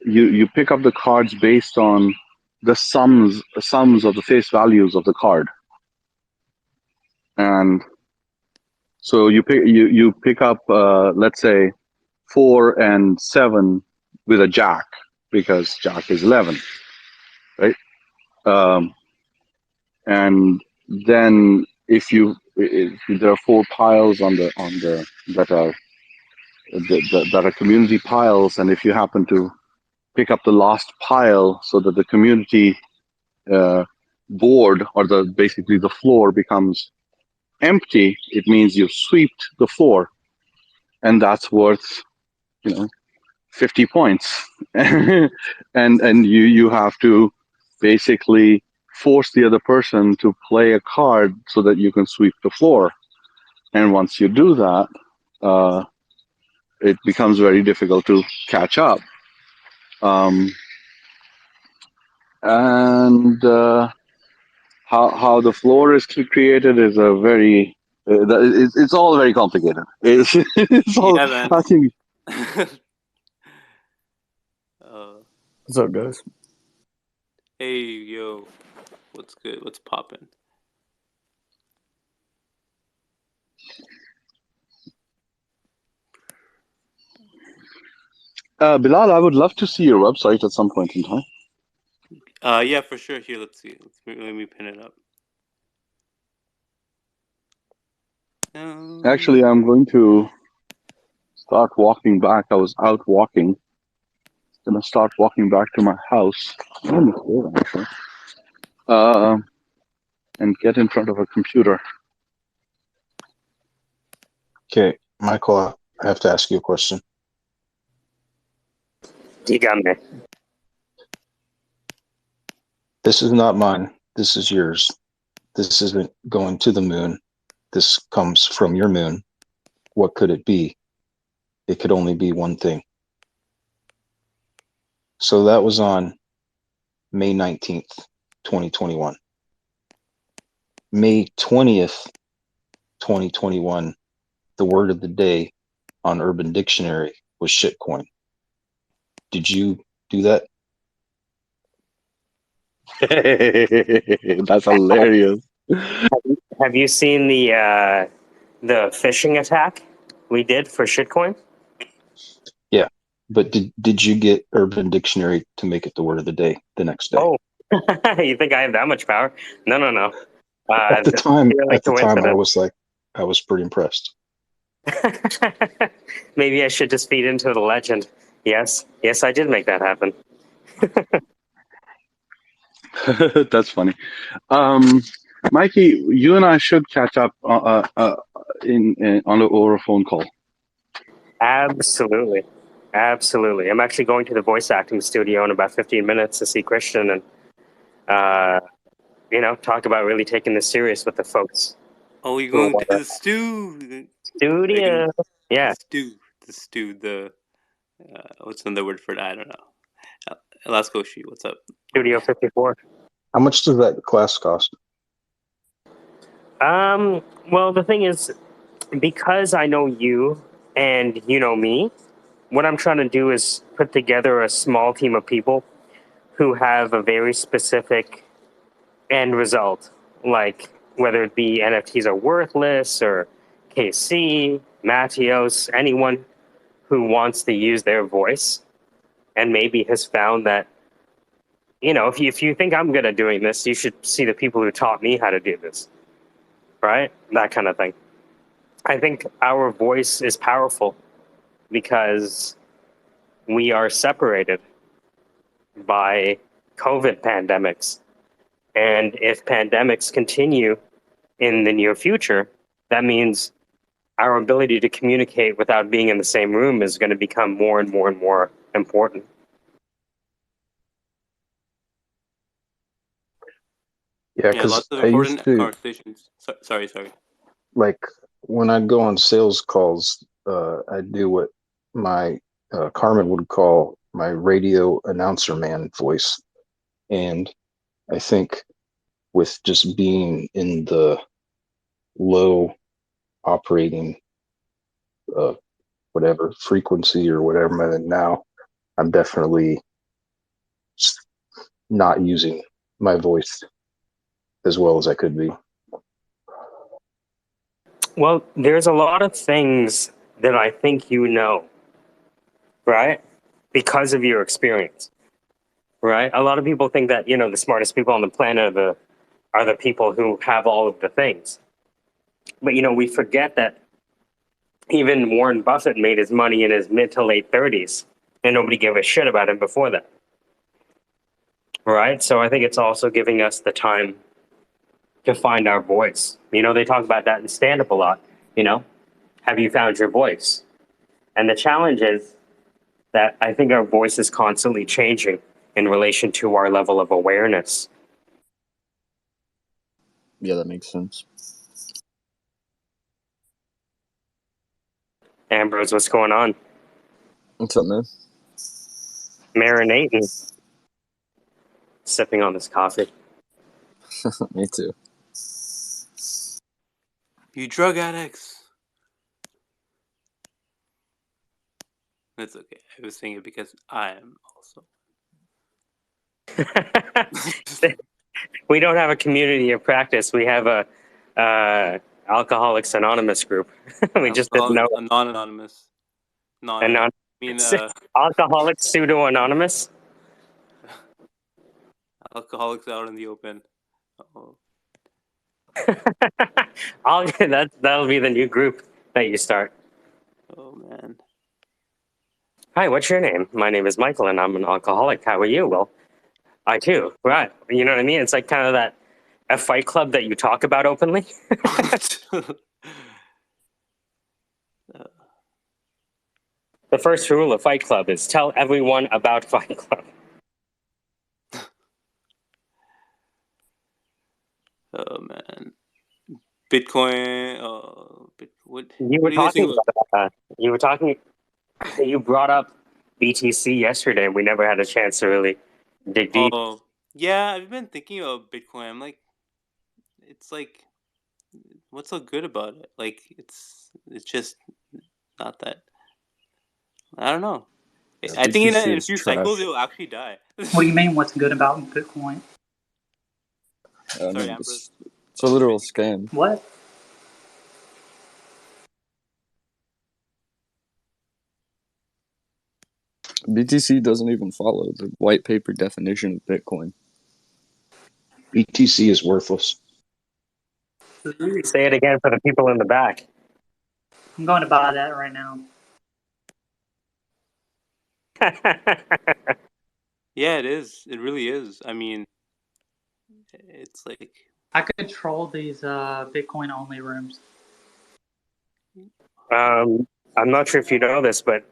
You pick up the cards based on the sums of the face values of the card, and so you pick up, let's say, 4 and 7 with a jack, because jack is 11, right? Um, and then if there are 4 piles that are community piles, and if you happen to pick up the last pile so that the community board or basically the floor becomes empty, it means you've swept the floor, and that's worth 50 points. and you have to basically force the other person to play a card so that you can sweep the floor. And once you do that, it becomes very difficult to catch up. And how the floor is created is a very it's all very complicated. It's all, Yeah, man. I think. What's up, guys? Hey, yo, what's good? What's poppin'? Bilal, I would love to see your website at some point in time. Yeah, for sure. Here, let's see. Let me pin it up. Actually, I'm going to start walking back. I was out walking. Gonna start walking back to my house. Actually. And get in front of a computer. Okay, Michael, I have to ask you a question. You got me. This is not mine. This is yours. This isn't going to the moon. This comes from your moon. What could it be? It could only be one thing. So that was on May 19th, 2021. May 20th, 2021, the word of the day on Urban Dictionary was shitcoin. Did you do that? That's hilarious. Have you seen the phishing attack we did for shitcoin? Yeah, but did you get Urban Dictionary to make it the word of the day the next day? Oh, you think I have that much power? No. At the time, purely coincidence. I was pretty impressed. Maybe I should just feed into the legend. Yes, I did make that happen. That's funny. Mikey, you and I should catch up over a phone call. Absolutely. I'm actually going to the voice acting studio in about 15 minutes to see Christian and talk about really taking this serious with the folks. Oh, you're going to the studio. Yeah. The stew. What's another word for that? I don't know. Let's go, Shi. What's up? Studio 54. How much does that class cost? Well, the thing is, because I know you and you know me, what I'm trying to do is put together a small team of people who have a very specific end result, like whether it be NFTs are worthless or KC, Matios, anyone who wants to use their voice and maybe has found that, if you think I'm good at doing this, you should see the people who taught me how to do this, right? That kind of thing. I think our voice is powerful because we are separated by COVID pandemics. And if pandemics continue in the near future, that means our ability to communicate without being in the same room is going to become more and more and more important. Yeah, because lots of I used important to, conversations. Sorry. like, when I'd go on sales calls, I'd do what my Carmen would call my radio announcer man voice. And I think with just being in the low operating whatever frequency or whatever I'm in now, I'm definitely not using my voice as well as I could be. Well, there's a lot of things that I think you know, right? Because of your experience, right? A lot of people think that, the smartest people on the planet are the people who have all of the things. But, we forget that even Warren Buffett made his money in his mid to late 30s, and nobody gave a shit about him before that. Right? So I think it's also giving us the time to find our voice. You know, they talk about that in stand-up a lot. You know, have you found your voice? And the challenge is that I think our voice is constantly changing in relation to our level of awareness. Yeah, that makes sense. Ambrose, what's going on? What's up, man? Marinating. Sipping on this coffee. Me too. You drug addicts. It's okay. I was saying it because I am also. We don't have a community of practice. We have a Alcoholics Anonymous group. We just didn't know. Non-anonymous. I mean, Alcoholics Pseudo-Anonymous. Alcoholics out in the open. Uh-oh. That'll be the new group that you start. Oh, man. Hi, what's your name? My name is Michael, and I'm an alcoholic. How are you? Well, I too. Right. You know what I mean? It's like kind of that a fight club that you talk about openly. The first rule of Fight Club is tell everyone about Fight Club. Oh, man. Bitcoin. What You were do you guys think talking about you were talking. You brought up BTC yesterday. We never had a chance to really dig deep. Oh, yeah. I've been thinking about Bitcoin. I'm like, it's like, what's so good about it? Like, it's just not that. I don't know. I think in BTC a is few trash. cycles it will actually die. What do you mean? What's good about Bitcoin? I Sorry, mean, Ambrose. it's a literal scam. What? BTC doesn't even follow the white paper definition of Bitcoin. BTC is worthless. Say it again for the people in the back. I'm going to buy that right now. Yeah, it is. It really is. I mean, it's like I could troll these Bitcoin only rooms. I'm not sure if you know this, but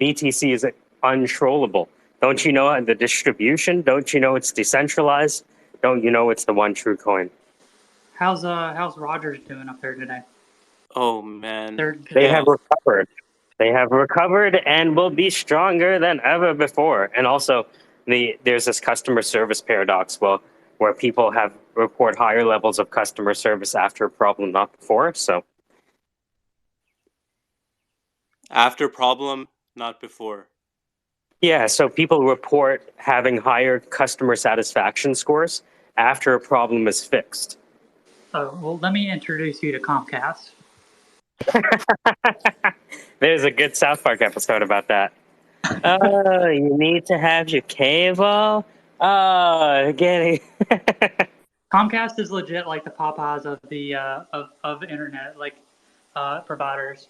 BTC is untrollable. Don't you know the distribution? Don't you know it's decentralized? Don't you know it's the one true coin? How's Rogers doing up there today? oh man. They Yeah. have recovered. They have recovered and will be stronger than ever before. And also, there's this customer service paradox, where people report higher levels of customer service after a problem, not before. So After problem, not before. yeah, so people report having higher customer satisfaction scores after a problem is fixed. Oh, well, let me introduce you to Comcast. There's a good South Park episode about that. Oh, you need to have your cable? Oh, getting. Comcast is legit like the Popeyes of the of internet providers.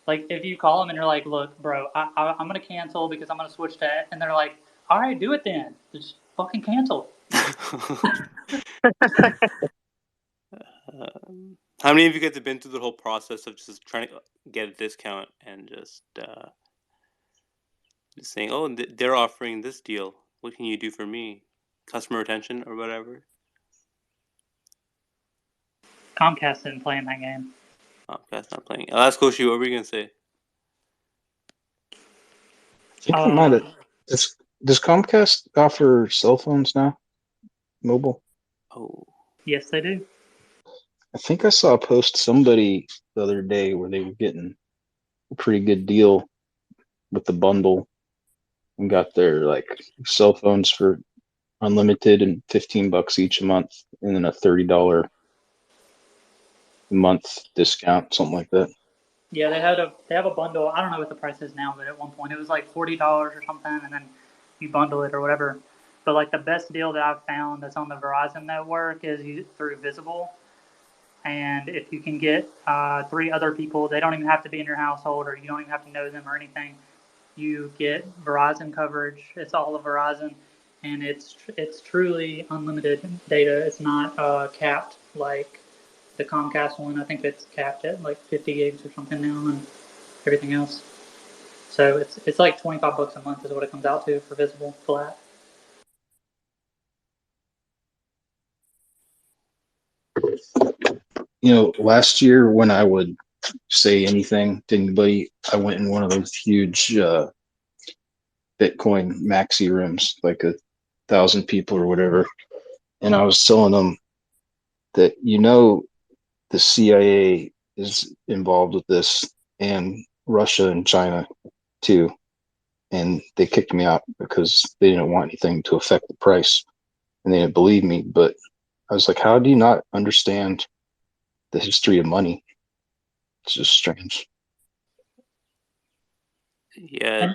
Like if you call them and you're like, "Look, bro, I'm gonna cancel because I'm gonna switch to," and they're like, "All right, do it then. Just fucking cancel." How many of you guys have been through the whole process of just trying to get a discount and just saying, "Oh, they're offering this deal. What can you do for me? Customer retention or whatever." Comcast didn't play in that game. Oh, that's not playing. Last Koshi, what were you gonna say? I think we might have. Does Comcast offer cell phones now? Mobile? Oh, Yes, they do. I think I saw a post somebody the other day where they were getting a pretty good deal with the bundle and got their like cell phones for unlimited and $15 each a month, and then a $30 a month discount, something like that. Yeah, they have a bundle. I don't know what the price is now, but at one point it was like $40 or something, and then you bundle it or whatever. But like the best deal that I've found that's on the Verizon network is through Visible, and if you can get 3 other people, they don't even have to be in your household, or you don't even have to know them or anything. you get Verizon coverage. It's all of Verizon, and it's truly unlimited data. It's not capped like the Comcast one. I think it's capped at like 50 gigs or something now, and everything else. So it's like $25 a month is what it comes out to for Visible flat. You know, last year when I would say anything to anybody, I went in one of those huge Bitcoin maxi rooms, like 1,000 people or whatever, and I was telling them that, you know, the CIA is involved with this, and Russia and China too, and they kicked me out because they didn't want anything to affect the price, and they didn't believe me. But I was like, how do you not understand the history of money? It's just strange. Yeah,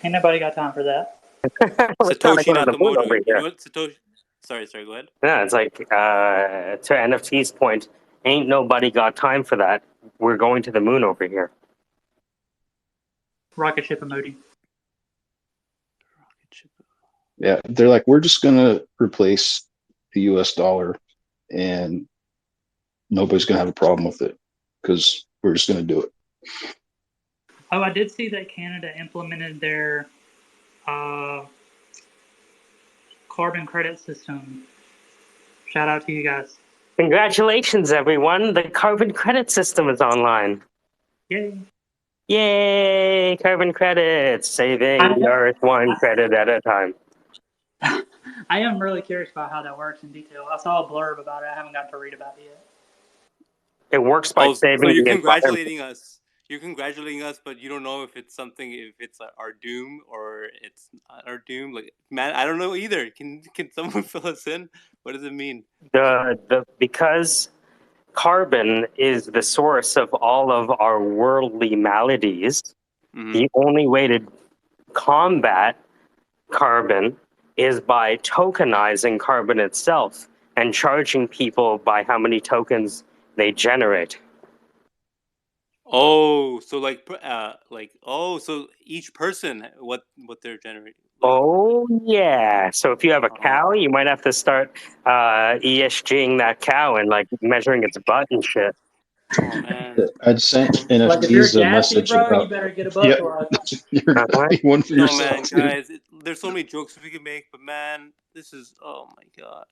Ain't nobody got time for that. We're trying to Satoshi go to the moon Nakamoto. over You here. know what Satoshi? Sorry, go ahead. Yeah, it's like to NFT's point, ain't nobody got time for that. We're going to the moon over here. Rocket ship emoji. Yeah, they're like, we're just gonna replace the US dollar and nobody's gonna have a problem with it because we're just gonna do it. Oh, I did see that Canada implemented their carbon credit system. Shout out to you guys. Congratulations, everyone! The carbon credit system is online. Yay! Yay! Carbon credits, saving the Earth one credit at a time. I am really curious about how that works in detail. I saw a blurb about it. I haven't got to read about it yet. It works by saving so you're the congratulating us. You're congratulating us, but you don't know if it's something, if it's our doom or it's not our doom. Like, man, I don't know either. Can someone fill us in? What does it mean? Because carbon is the source of all of our worldly maladies. Mm-hmm. The only way to combat carbon is by tokenizing carbon itself and charging people by how many tokens they generate. Oh, so so each person what they're generating. Like, Oh yeah. So if you have a cow, you might have to start ESGing that cow and like measuring its butt and shit. oh man. I'd sent Like if you're NFTs a gassy, message bro, about, you better get a butt yeah, plug. you're buying one for No yourself man, too. guys, there's so many jokes we can make, but man, this is, oh my god.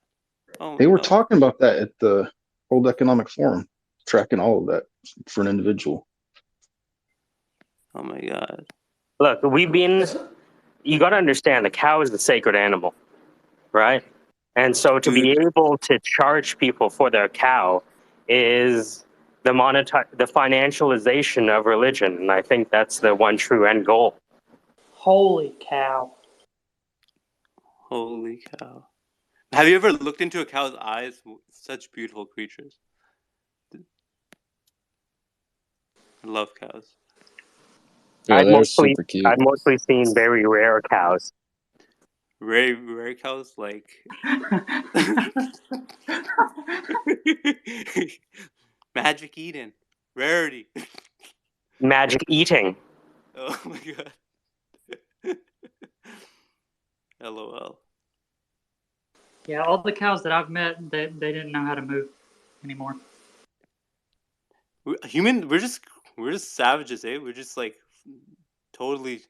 Oh They were no. talking about that at the World Economic Forum, tracking all of that for an individual. Oh my god. Look, you got to understand the cow is a sacred animal, right? And so to be Dude. able to charge people for their cow is the financialization of religion. And I think that's the one true end goal. Holy cow. Holy cow. Have you ever looked into a cow's eyes? Such beautiful creatures. I love cows. Yeah, I've they're super cute. mostly seen very rare cows. Very rare cows, like Magic Eden. Rarity. Magic eating. Oh my god. LOL. Yeah, all the cows that I've met, they didn't know how to move anymore. We're just savages, eh? We're just like totally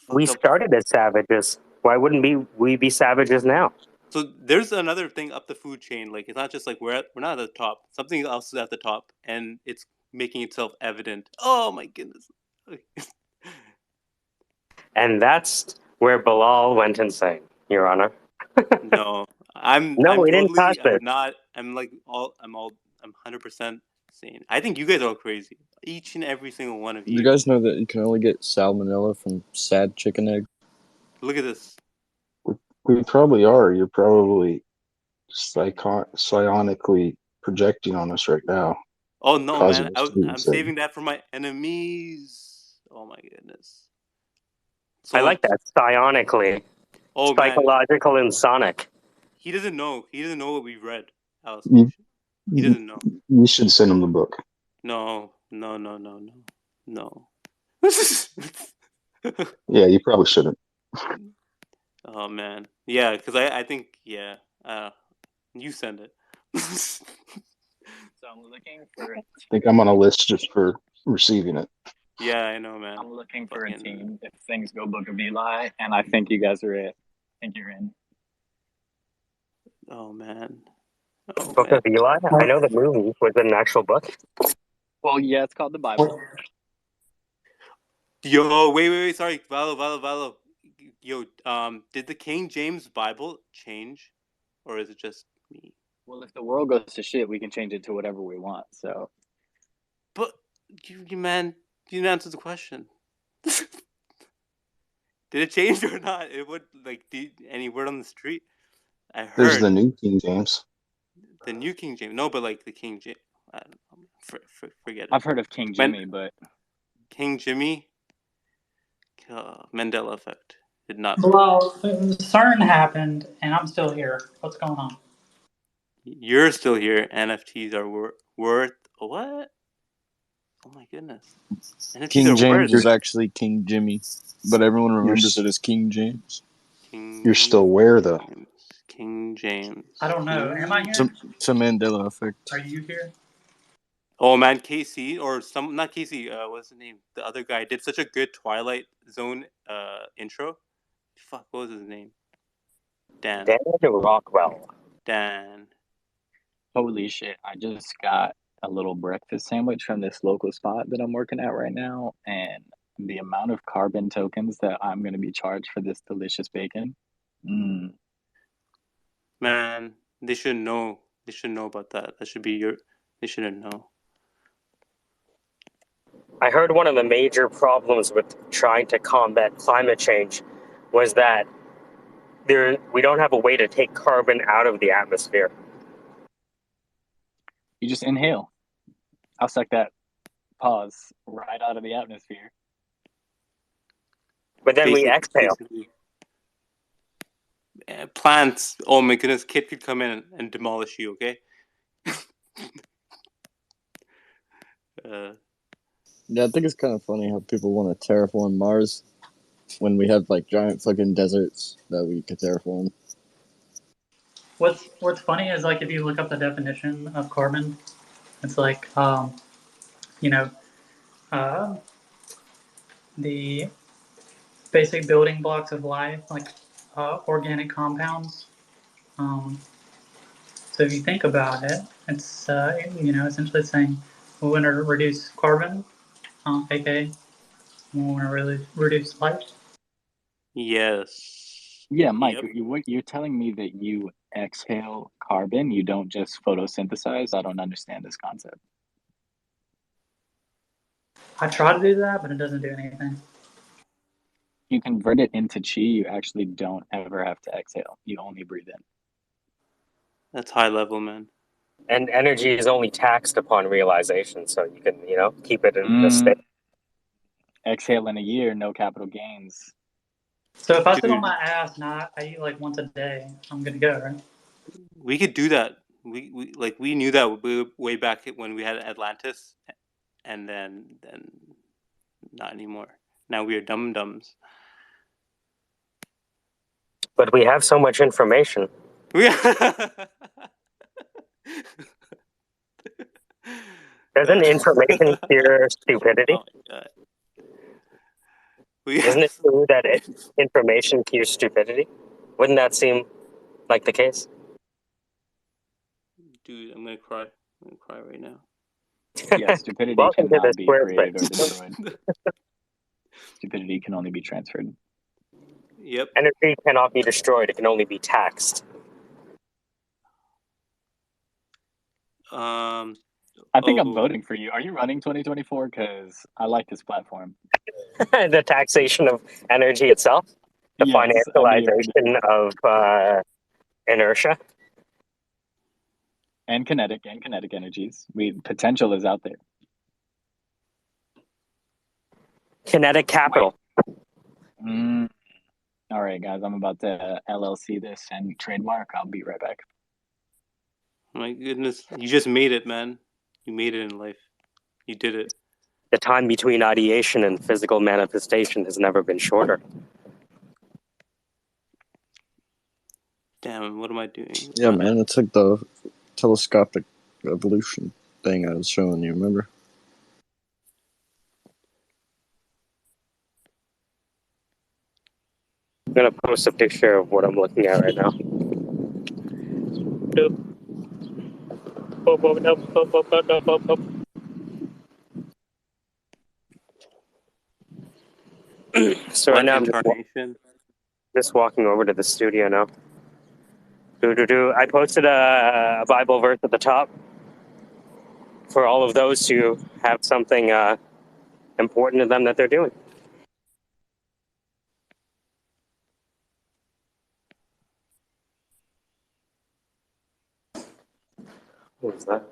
We fucked up. started as savages. Why wouldn't we be savages now? So there's another thing up the food chain. Like, it's not just like we're not at the top. Something else is at the top, and it's making itself evident. Oh my goodness. And that's where Bilal went insane, Your Honor. No, I'm We didn't touch it. not. I'm 100% sane. I think you guys are all crazy. Each and every single one of You you. guys know that you can only get salmonella from sad chicken eggs? Look at this. We probably are. You're probably psionically projecting on us right now. Oh no, causing man! us to be I'm insane. saving that for my enemies. Oh my goodness. I like that. Psionically. Oh man, Psychological and sonic. he doesn't know. He doesn't know what we read. Alice. You, He doesn't know. you should send him the book. No. Yeah, you probably shouldn't. Oh man, yeah, because I think you send it. So I'm looking for. I think I'm on a list just for receiving it. Yeah, I know, man. I'm looking for a Fucking- team if things go Book of Eli, and I think you guys are it. I think you're in. Oh man. Oh Book man. of Eli. I know the movie was an actual book. Well, yeah, it's called the Bible. Yo, wait. Sorry, Valo. Yo, did the King James Bible change, or is it just me? Well, if the world goes to shit, we can change it to whatever we want. So But you man, you didn't answer the question. Did it change or not? It would like any word on the street. I There's heard the new King James. the new King James. No, but like the King James. I don't know. Forget it. I've heard of King Jimmy, but King Jimmy. Mandela effect. Did not. Well, CERN happened, and I'm still here. What's going on? You're still here. NFTs are worth what? Oh my goodness. NFTs King are James worth is actually King Jimmy, but everyone remembers You're- it as King James. King You're still where though? James. King James. I don't know. Am I here? It's a Mandela effect. Are you here? Oh man, Casey or not Casey. What's his name? The other guy did such a good Twilight Zone intro. Fuck, what was his name? Dan. Daniel Rockwell. Dan. holy shit, I just got a little breakfast sandwich from this local spot that I'm working at right now, and the amount of carbon tokens that I'm going to be charged for this delicious bacon. Man, they should know. They should know about that. That should be your. They shouldn't know. I heard one of the major problems with trying to combat climate change was that we don't have a way to take carbon out of the atmosphere. You just inhale. I'll suck that pause right out of the atmosphere. But then we exhale. Basically. Plants. Oh my goodness, Kid could come in and demolish you. Okay. Yeah, I think it's kind of funny how people want to terraform Mars when we have like giant fucking deserts that we could terraform. What's funny is like if you look up the definition of carbon, it's like you know the basic building blocks of life, like organic compounds. So if you think about it, it's essentially saying we want to reduce carbon, aka we want to really reduce life. Yes. Yeah, Mike, Yep. you're telling me that you exhale carbon, you don't just photosynthesize? I don't understand this concept. I try to do that, but it doesn't do anything. You convert it into chi, you actually don't ever have to exhale. You only breathe in. That's high level, man. And energy is only taxed upon realization, so you can, keep it in a state. Exhale in a year, no capital gains. So if I sit on Dude. my ass and I eat like once a day, I'm good to go, right? We could do that. We knew that way back when we had Atlantis, and then not anymore. Now we are dum-dums. But we have so much information. Doesn't information cure stupidity? Oh my God. Isn't it true that information cures stupidity? Wouldn't that seem like the case? Dude, I'm gonna cry. I'm gonna cry right now. Yeah, stupidity Welcome to the cannot be created or SquareSpace. destroyed. Stupidity can only be transferred. Yep. Energy cannot be destroyed; it can only be taxed. I think I'm voting for you. Are you running 2024? Because I like this platform. The taxation of energy itself, the Yes, financialization of inertia. and kinetic energies. Potential is out there. Kinetic capital. All right, guys, I'm about to LLC this and trademark. I'll be right back. My goodness, you just made it, man. You made it in life. You did it. the time between ideation and physical manifestation has never been shorter. Damn, what am I doing? Yeah, man, it's like the telescopic evolution thing I was showing you, remember? I'm gonna post a picture of what I'm looking at right now. So right What now I'm incarnation? just walking over to the studio now. I posted a Bible verse at the top for all of those who have something important to them that they're doing. What was that?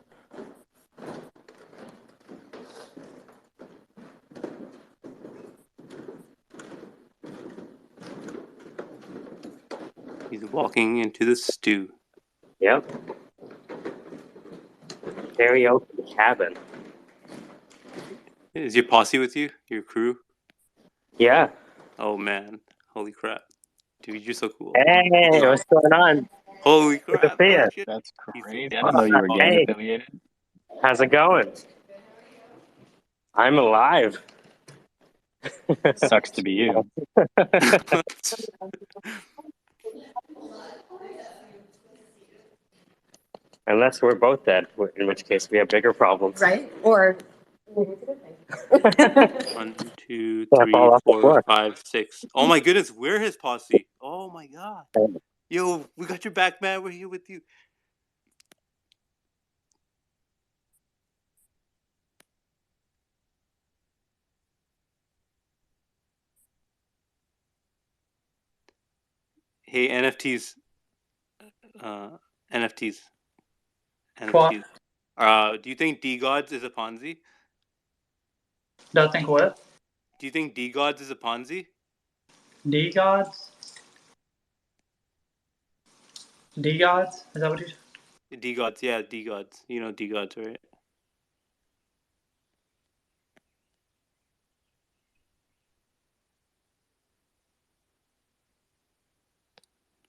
He's walking into the stew. Yep. Karaoke cabin. Is your posse with you? Your crew? Yeah. Oh man, holy crap, dude, you're so cool. Hey, what's going on? Holy Good to crap! see ya. Oh, shit. That's He's so crazy. I didn't know you were gang Hey. affiliated. How's it going? I'm alive. Sucks to be you. Unless we're both dead, in which case we have bigger problems. Right? Or 1, 2, Yeah, 3, fall off the 4, floor. 5, 6. Oh my goodness, we're his posse. Oh my god. Yo, we got your back, man. We're here with you. Hey, NFTs. NFTs. What? Do you think D-Gods is a Ponzi? Don't think what? Do you think D-Gods is a Ponzi? D-Gods? D-Gods? Is that what you said? D-Gods, yeah, D-Gods. You know D-Gods, right?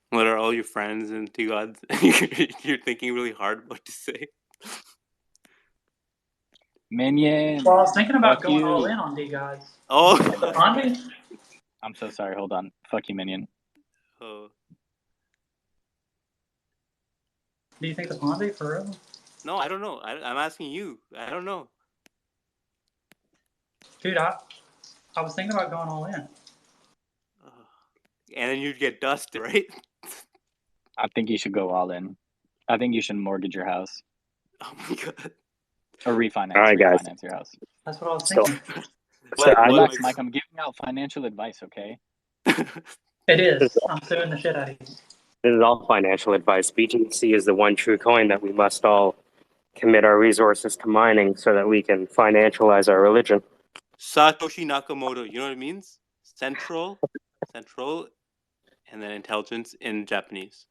What are all your friends and D-Gods? You're thinking really hard what to say. Minion. Well, I was thinking about Fuck going you. all in on D-Gods. Oh. The Ponzi? I'm so sorry. Hold on. Fuck you, Minion. Oh. Do you think the Ponzi for real? No, I don't know. I'm asking you. I don't know. Dude, I was thinking about going all in. And then you'd get dusted, right? I think you should go all in. I think you should mortgage your house. Oh my god. Or refinance. All right, guys. Refinance your house. That's what I was So, thinking. so I Relax, just, Mike. I'm giving out financial advice, okay? It is. I'm suing the shit out of you. this is all financial advice. BTC is the one true coin that we must all commit our resources to mining so that we can financialize our religion. Satoshi Nakamoto. You know what it means? Central, and then intelligence in Japanese.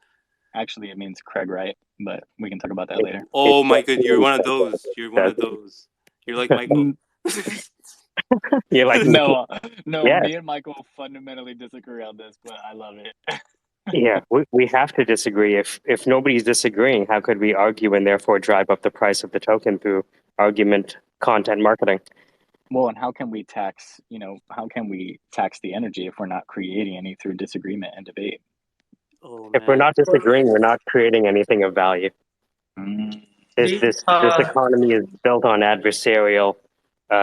Actually, it means Craig Wright, but we can talk about that later. Oh my god, you're one of those. You're one of those. You're like Michael. You're like, No, Yeah. me and Michael fundamentally disagree on this, but I love it. yeah, we have to disagree. If nobody's disagreeing, how could we argue and therefore drive up the price of the token through argument, content marketing? Well, and how can we tax, how can we tax the energy if we're not creating any through disagreement and debate? Oh, If we're man. not disagreeing, we're not creating anything of value. Mm. This economy is built on adversarial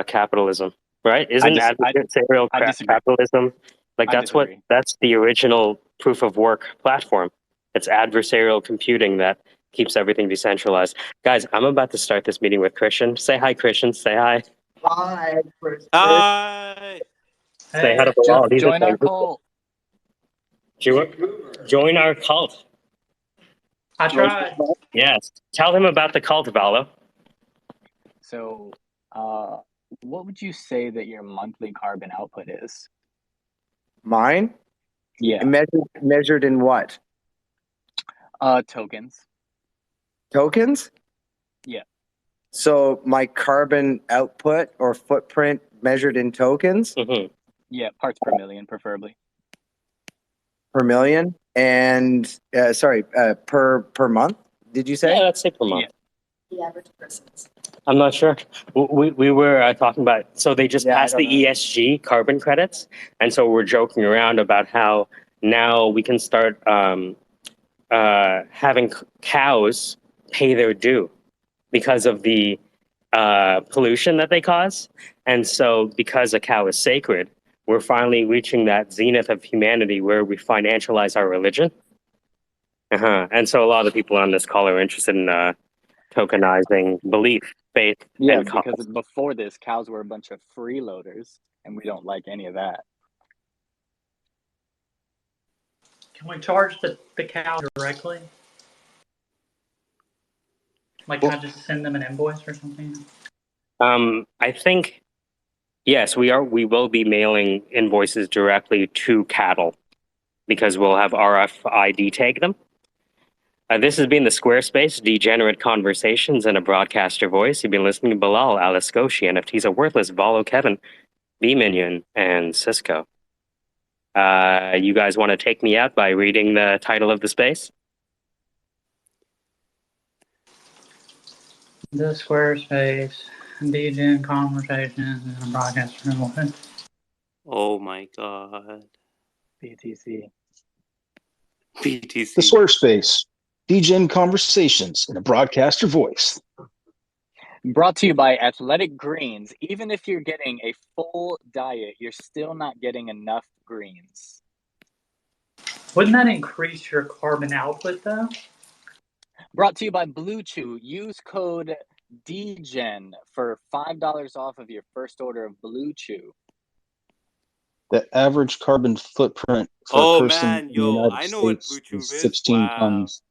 capitalism, right? Isn't adversarial I disagree. capitalism like I disagree. that's the original proof of work platform? It's adversarial computing that keeps everything decentralized. Guys, I'm about to start this meeting with Christian. Say hi, Christian. Say hi. hi, Hi. Say hi to Bilal. He's Join a our cult. Join our cult. I tried. Yes. Tell him about the cult, Valo. So, what would you say that your monthly carbon output is? Mine? Yeah. Measured in what? Tokens. Tokens? Yeah. So my carbon output or footprint measured in tokens Yeah, parts per million, preferably. per million, and per month. Did you say? Yeah, let's say per month. Yeah. The average person's. I'm not sure. We were talking about, so they just Yeah, I passed the don't know. ESG carbon credits, and so we're joking around about how now we can start having cows pay their due because of the pollution that they cause. And so, because a cow is sacred, we're finally reaching that zenith of humanity where we financialize our religion. And so, a lot of people on this call are interested in tokenizing belief, faith, Yeah, and cause. because before this, cows were a bunch of freeloaders, and we don't like any of that. Can we charge the cow directly? Like, Well- can I just send them an invoice or something? I think yes, we will be mailing invoices directly to cattle because we'll have RFID tag them. This has been the SquareSpace Degenerate Conversations and a Broadcaster Voice. You've been listening to Bilal, Alice Goshi, NFTs are worthless, Volo, Kevin, B-Minion, and Cisco. You guys want to take me out by reading the title of the space? The Squarespace, Degen Conversations, and a Broadcaster Voice. Oh my god. BTC. BTC. The SquareSpace, Degen Conversations in a Broadcaster Voice. Brought to you by Athletic Greens. Even if you're getting a full diet, you're still not getting enough greens. Wouldn't that increase your carbon output, though? Brought to you by Blue Chew. Use code DGEN for $5 off of your first order of Blue Chew. The average carbon footprint for a Oh person man, in the yo, United I know what Blue States Chew is is. 16 Wow. tons.